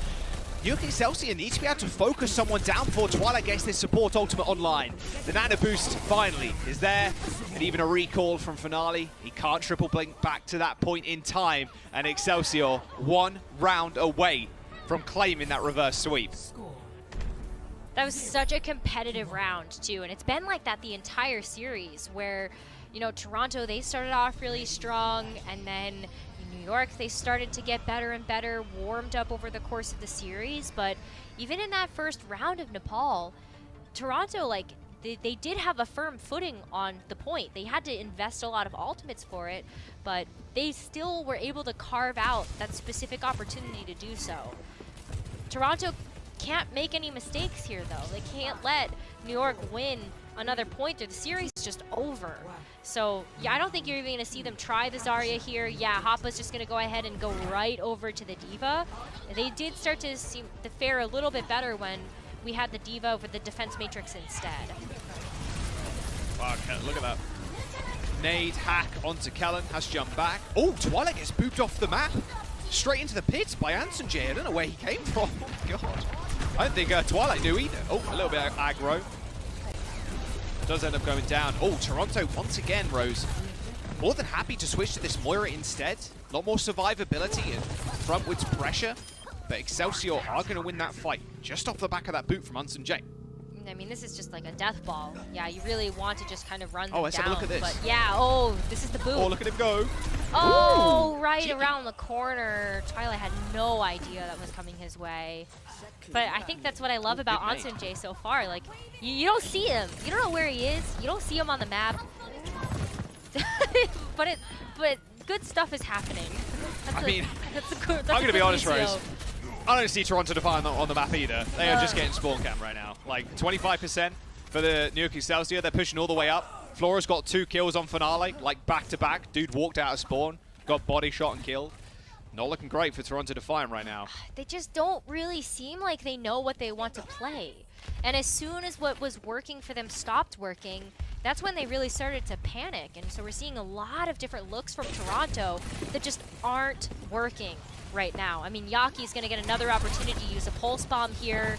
New York Excelsior needs to be able to focus someone down before Twilight gets this support ultimate online. The Nano Boost finally is there, and even a recall from Finale. He can't triple blink back to that point in time, and Excelsior 1 round away from claiming that reverse sweep. That was such a competitive round, too, and it's been like that the entire series, where, you know, Toronto, they started off really strong, and then in New York, they started to get better and better, warmed up over the course of the series, but even in that first round of Nepal, Toronto, like, they did have a firm footing on the point. They had to invest a lot of ultimates for it, but they still were able to carve out that specific opportunity to do so. Toronto can't make any mistakes here, though. They can't let New York win another point or the series is just over. So, yeah, I don't think you're even going to see them try the Zarya here. Yeah, Hoppa's just going to go ahead and go right over to the D.Va. They did start to seem to fare a little bit better when we had the D.Va over the Defense Matrix instead. Wow, look at that. Nade hack onto Kellen, has jumped back. Oh, Twilight gets booped off the map. Straight into the pits by Anson J. I don't know where he came from. Oh my god. I don't think Twilight knew either. Oh, a little bit of aggro. Does end up going down. Oh, Toronto once again, Rose. More than happy to switch to this Moira instead. A lot more survivability and frontwards pressure. But Excelsior are going to win that fight just off the back of that boot from Anson J. I mean, this is just like a death ball. Yeah, you really want to just kind of run them let's down. have a look at this. But yeah, oh, this is the boot. Oh, look at him go. Oh, Ooh, right cheeky. around the corner. Twilight had no idea that was coming his way. But I think that's what I love about Anson J so far. Like, you don't see him. You don't know where he is. You don't see him on the map. but good stuff is happening. I mean, that's I'm going to be honest, Lucio. Rose. I don't see Toronto Defiant on the map either. They are just getting spawn cam right now. Like 25% for the New York Excelsior. They're pushing all the way up. Flora's got 2 kills on Finale, like back to back. Dude walked out of spawn, got body shot and killed. Not looking great for Toronto Defiant right now. They just don't really seem like they know what they want to play. And as soon as what was working for them stopped working, that's when they really started to panic. And so we're seeing a lot of different looks from Toronto that just aren't working right now. I mean, Yaki's going to get another opportunity to use a pulse bomb here.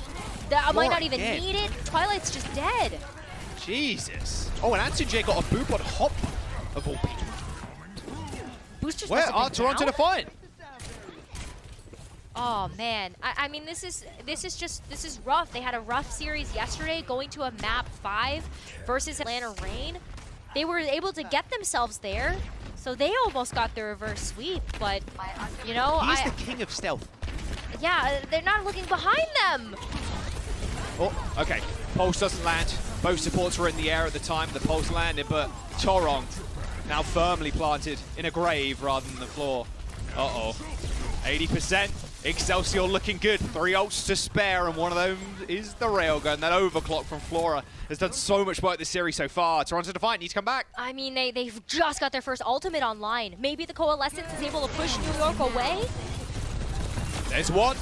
That might not even need it. Twilight's just dead. Jesus. Oh, and Anson J got a boop on Hop of all people. Boosters. Where are Toronto Defiant? Oh man, I mean this is rough. They had a rough series yesterday, going to a map 5 versus Atlanta Reign. They were able to get themselves there, so they almost got the reverse sweep. But you know, he's the king of stealth. Yeah, they're not looking behind them. Oh, okay. Pulse doesn't land. Both supports were in the air at the time the pulse landed, but Torong now firmly planted in a grave rather than the floor. Uh-oh. 80%. Excelsior looking good. 3 ults to spare, and one of them is the railgun. That overclock from Flora has done so much work this series so far. Toronto Defiant needs to come back. I mean, they've just got their first ultimate online. Maybe the Coalescence is able to push New York away? There's one.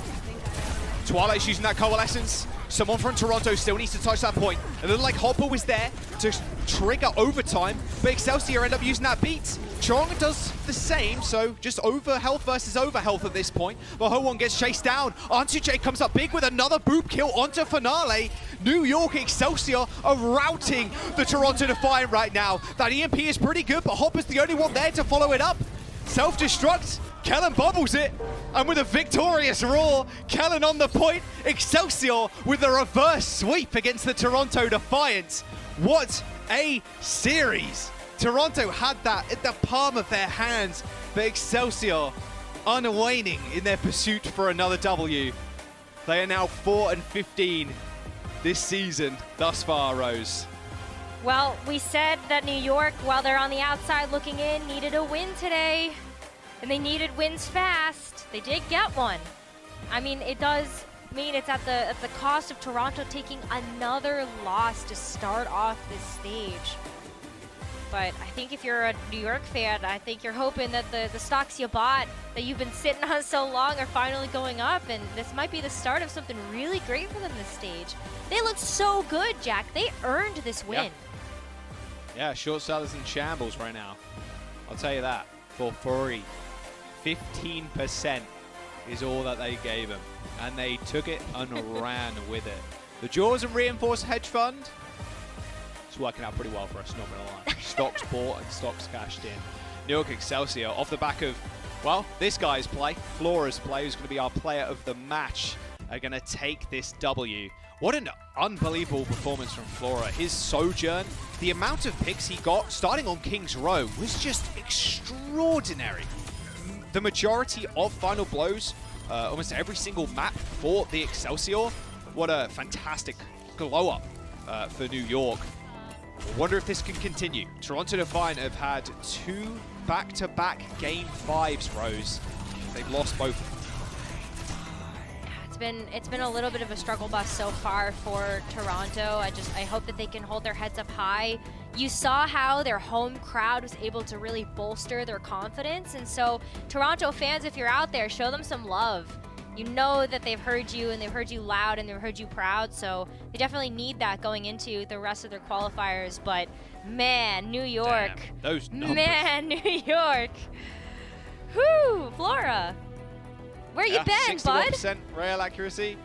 Twilight's using that Coalescence. Someone from Toronto still needs to touch that point. It looked like Hopper was there to trigger overtime, but Excelsior end up using that beat. Chong does the same, so just over health versus over health at this point. But Ho1 gets chased down. Antuche comes up big with another boop kill onto Finale. New York Excelsior are routing the Toronto Defiant right now. That EMP is pretty good, but Hopper's the only one there to follow it up. Self-destruct. Kellen bubbles it, and with a victorious roar, Kellen on the point, Excelsior with a reverse sweep against the Toronto Defiant. What a series! Toronto had that at the palm of their hands, but Excelsior unwaning in their pursuit for another W. They are now 4-15 this season thus far, Rose. Well, we said that New York, while they're on the outside looking in, needed a win today. And they needed wins fast. They did get one. I mean, it does mean it's at the cost of Toronto taking another loss to start off this stage. But I think if you're a New York fan, I think you're hoping that the stocks you bought that you've been sitting on so long are finally going up, and this might be the start of something really great for them this stage. They look so good, Jack. They earned this win. Yeah, short sellers in shambles right now. I'll tell you that for free. 15% is all that they gave him, and they took it and ran with it. The Jaws and Reinforced Hedge Fund, it's working out pretty well for us, not gonna lie. Stocks bought and stocks cashed in. New York Excelsior off the back of, well, this guy's play, Flora's play, who's gonna be our player of the match, are gonna take this W. What an unbelievable performance from Flora. His Sojourn, the amount of picks he got starting on King's Row was just extraordinary. The majority of final blows, almost every single map for the Excelsior. What a fantastic glow up for New York. I wonder if this can continue. Toronto Defiant have had 2 back-to-back Game 5s, Rose. They've lost both. It's been a little bit of a struggle bus so far for Toronto. I hope that they can hold their heads up high. You saw how their home crowd was able to really bolster their confidence, and so Toronto fans, if you're out there, show them some love. You know that they've heard you, and they've heard you loud, and they've heard you proud, so they definitely need that going into the rest of their qualifiers. But man, New York. Damn, those numbers. Man, New York. Whew, Flora. Where you been, bud? 61% rail accuracy.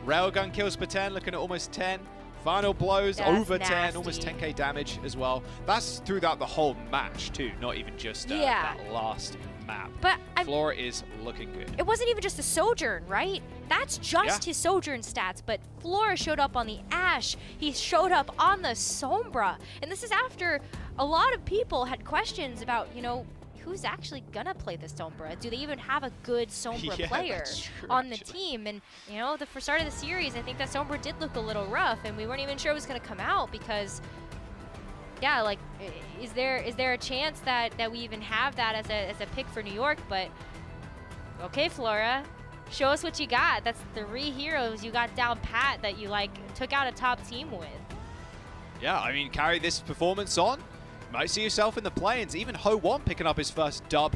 Railgun kills per 10, looking at almost 10. Final blows, That's over nasty. 10, almost 10k damage as well. That's throughout the whole match, too, not even just that last map. But Flora is looking good. It wasn't even just a Sojourn, right? That's just his Sojourn stats, but Flora showed up on the Ashe. He showed up on the Sombra. And this is after a lot of people had questions about, you know, who's actually gonna play the Sombra? Do they even have a good Sombra player on the team? And you know, for start of the series, I think that Sombra did look a little rough, and we weren't even sure it was gonna come out because, yeah, like, is there a chance that we even have that as a pick for New York? But okay, Flora, show us what you got. That's 3 heroes you got down pat that you like took out a top team with. Yeah, I mean, carry this performance on. Might see yourself in the play-ins. Even Ho1 picking up his first dub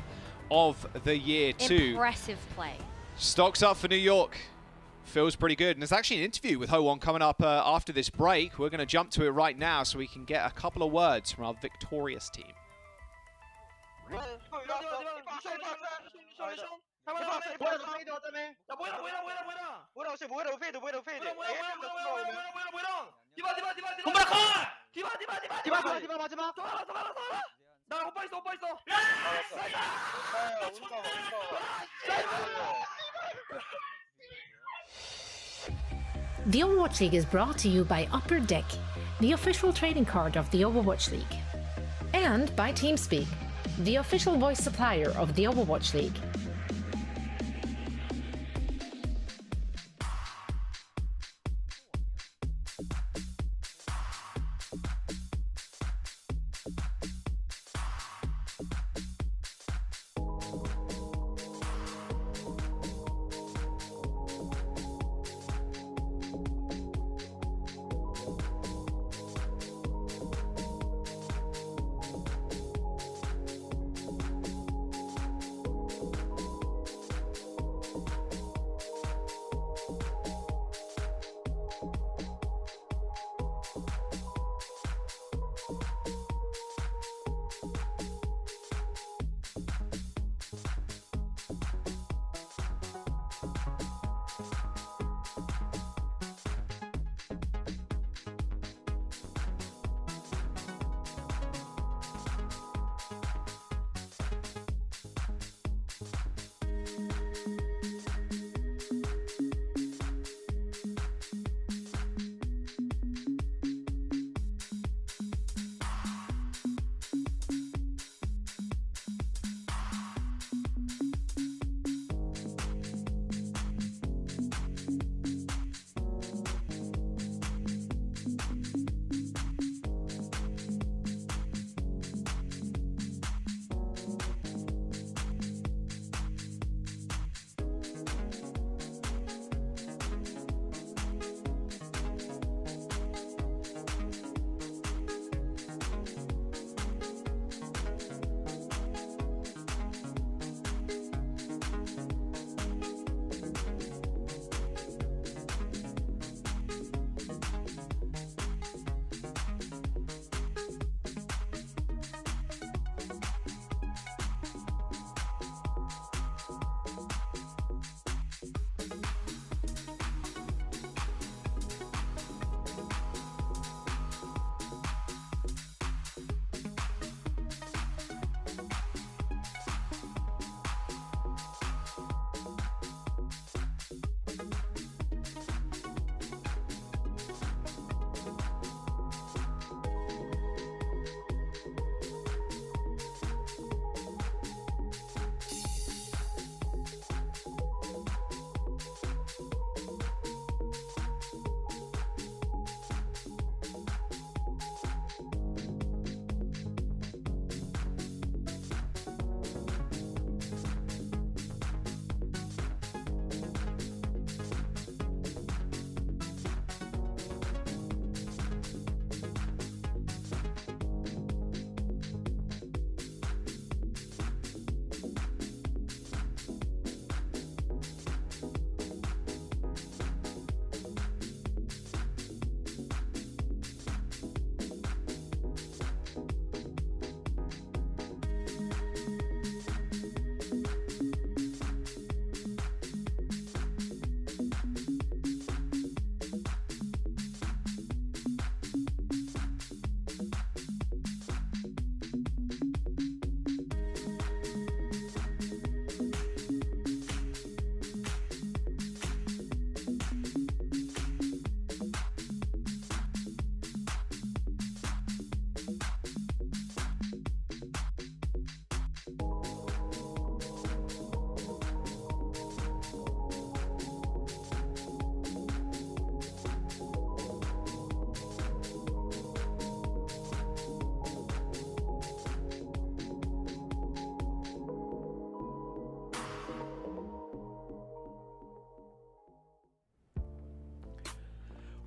of the year too. Impressive play. Stocks up for New York. Feels pretty good. And there's actually an interview with Ho1 coming up after this break. We're going to jump to it right now so we can get a couple of words from our victorious team. 나 오빠 있어. The Overwatch League is brought to you by Upper Deck, the official trading card of the Overwatch League. And by TeamSpeak, the official voice supplier of the Overwatch League.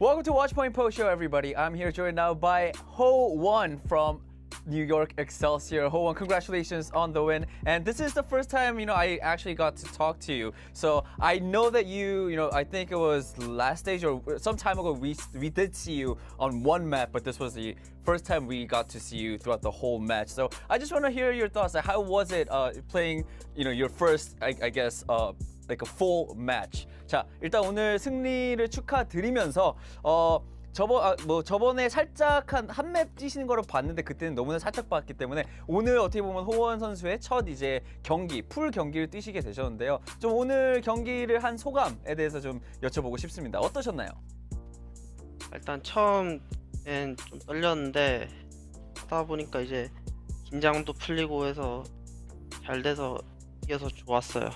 Welcome to Watchpoint Post Show, everybody. I'm here joined now by Ho-Won from New York Excelsior. Ho-Won, congratulations on the win. And this is the first time, I actually got to talk to you. So I know that I think it was last stage or some time ago, we did see you on one map, but this was the first time we got to see you throughout the whole match. So I just want to hear your thoughts. Like, how was it playing, your first, I guess, like a full match. 자, 일단 오늘 승리를 축하드리면서 저번에 살짝 한 맵 뛰시는 거를 봤는데 그때는 너무나 살짝 봤기 때문에 오늘 어떻게 보면 호원 선수의 첫 이제 경기, 풀 경기를 뛰시게 되셨는데요. 좀 오늘 경기를 한 소감에 대해서 좀 여쭤보고 싶습니다. 어떠셨나요? 일단 처음엔 좀 떨렸는데 하다 보니까 이제 긴장도 풀리고 해서 잘 돼서 이겨서 좋았어요.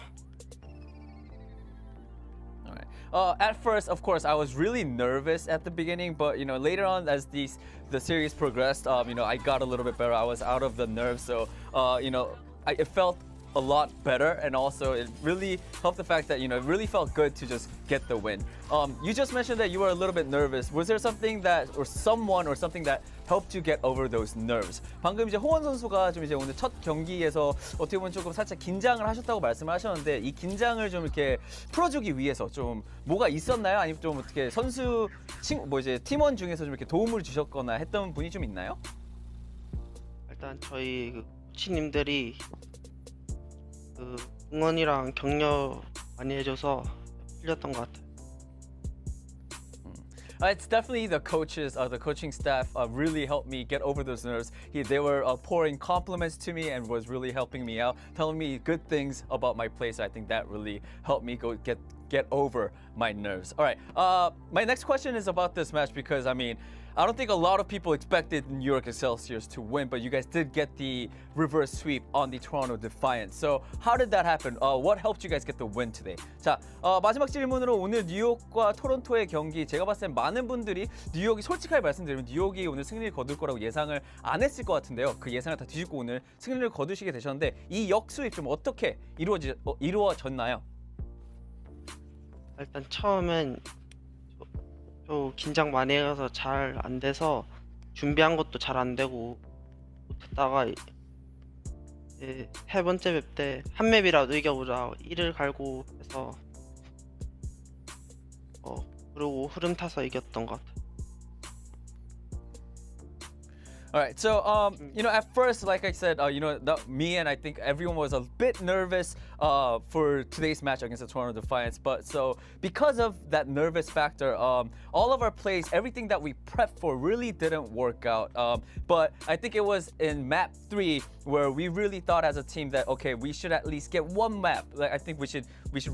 At first, of course, I was really nervous at the beginning, but later on, as the series progressed, I got a little bit better. I was out of the nerves, so it felt a lot better, and also it really helped the fact that it really felt good to just get the win. You just mentioned that you were a little bit nervous. Was there something that, or someone, or something that helped you get over those nerves? 방금 이제 호원 선수가 좀 이제 오늘 첫 경기에서 어떻게 보면 조금 살짝 긴장을 하셨다고 말씀을 하셨는데 이 긴장을 좀 이렇게 풀어주기 위해서 좀 뭐가 있었나요? 아니면 좀 어떻게 선수 이제 팀원 중에서 좀 이렇게 도움을 주셨거나 했던 분이 좀 있나요? 일단 저희 그 코치님들이 그 응원이랑 격려 많이 해줘서 풀렸던 것 같아요. It's definitely the coaches, the coaching staff really helped me get over those nerves. They were pouring compliments to me and was really helping me out, telling me good things about my play. So I think that really helped me get over my nerves. All right, my next question is about this match because I don't think a lot of people expected New York Excelsior to win, but you guys did get the reverse sweep on the Toronto Defiant. So how did that happen? What helped you guys get the win today? 자, 마지막 질문으로 오늘 뉴욕과 토론토의 경기 제가 봤을 땐 많은 분들이 뉴욕이 솔직하게 말씀드리면 뉴욕이 오늘 승리를 거둘 거라고 예상을 안 했을 것 같은데요. 그 예상을 다 뒤집고 오늘 승리를 거두시게 되셨는데 이 역수입 좀 어떻게 이루어졌나요? 일단 처음엔 저 긴장 많이 해서 잘 안 돼서 준비한 것도 잘 안 되고 못했다가 세 번째 맵 때 한 맵이라도 이겨보자 1을 갈고 해서 그리고 흐름 타서 이겼던 것 같아요. All right, so at first, like I said, me and I think everyone was a bit nervous for today's match against the Toronto Defiants. But so because of that nervous factor, all of our plays, everything that we prepped for, really didn't work out. But I think it was in map 3 where we really thought as a team that okay, we should at least get one map. Like I think we should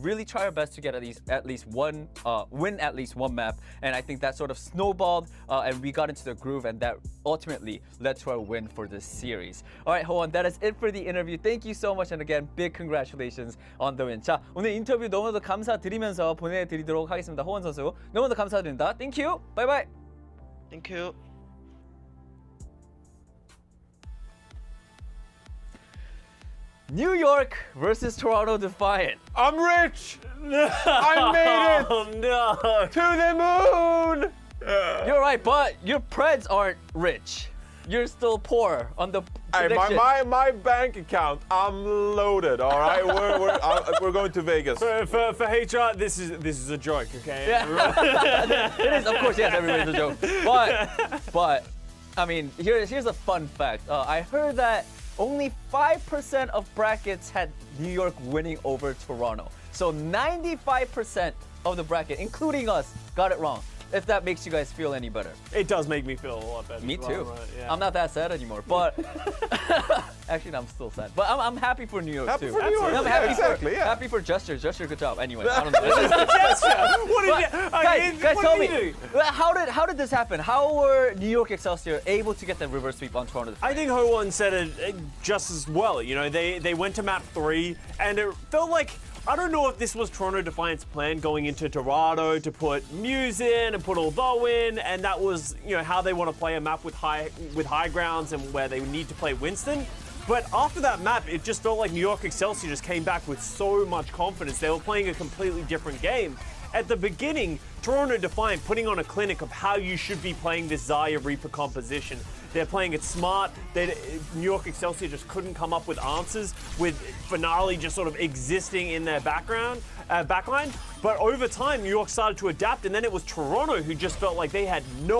really try our best to get at least one win at least one map. And I think that sort of snowballed, and we got into the groove, and that ultimately led to our win for this series. All right, Hoon, that is it for the interview. Thank you so much, and again, big congratulations on the win. 자, 오늘 인터뷰 너무나도 감사드리면서 보내드리도록 하겠습니다. 호원 선수, 너무나도 감사드립니다. Thank you. Bye bye. Thank you. New York versus Toronto Defiant. I'm rich. I made it. Oh no! To the moon. You're right, but your Preds aren't rich. You're still poor on the Hey, prediction. my bank account, I'm loaded. All right, we're going to Vegas. For HR, this is a joke, okay? Yeah. It is, of course, yes, everybody's a joke. But I mean, here's a fun fact. I heard that only 5% of brackets had New York winning over Toronto. So 95% of the bracket, including us, got it wrong. If that makes you guys feel any better. It does make me feel a lot better. Me too. Right, yeah. I'm not that sad anymore, but actually, I'm still sad. But I'm happy for New York Happy too. for New York. I'm Yeah, exactly, yeah. happy for Gesture. Gesture, good job. Anyway, I don't know. What did you, Guys, what tell did me, you do? how did this happen? How were New York Excelsior able to get the reverse sweep on Toronto? I think Ho-Won said it just as well. You know, they went to map 3, and it felt like, I don't know if this was Toronto Defiant's plan going into Dorado to put Muse in and put Although in, and that was, you know, how they want to play a map with high grounds and where they need to play Winston. But after that map, it just felt like New York Excelsior just came back with so much confidence. They were playing a completely different game. At the beginning, Toronto Defiant putting on a clinic of how you should be playing this Xayah Reaper composition. They're playing it smart. New York Excelsior just couldn't come up with answers, with Finale just sort of existing in their backline. But over time, New York started to adapt, and then it was Toronto who just felt like they had no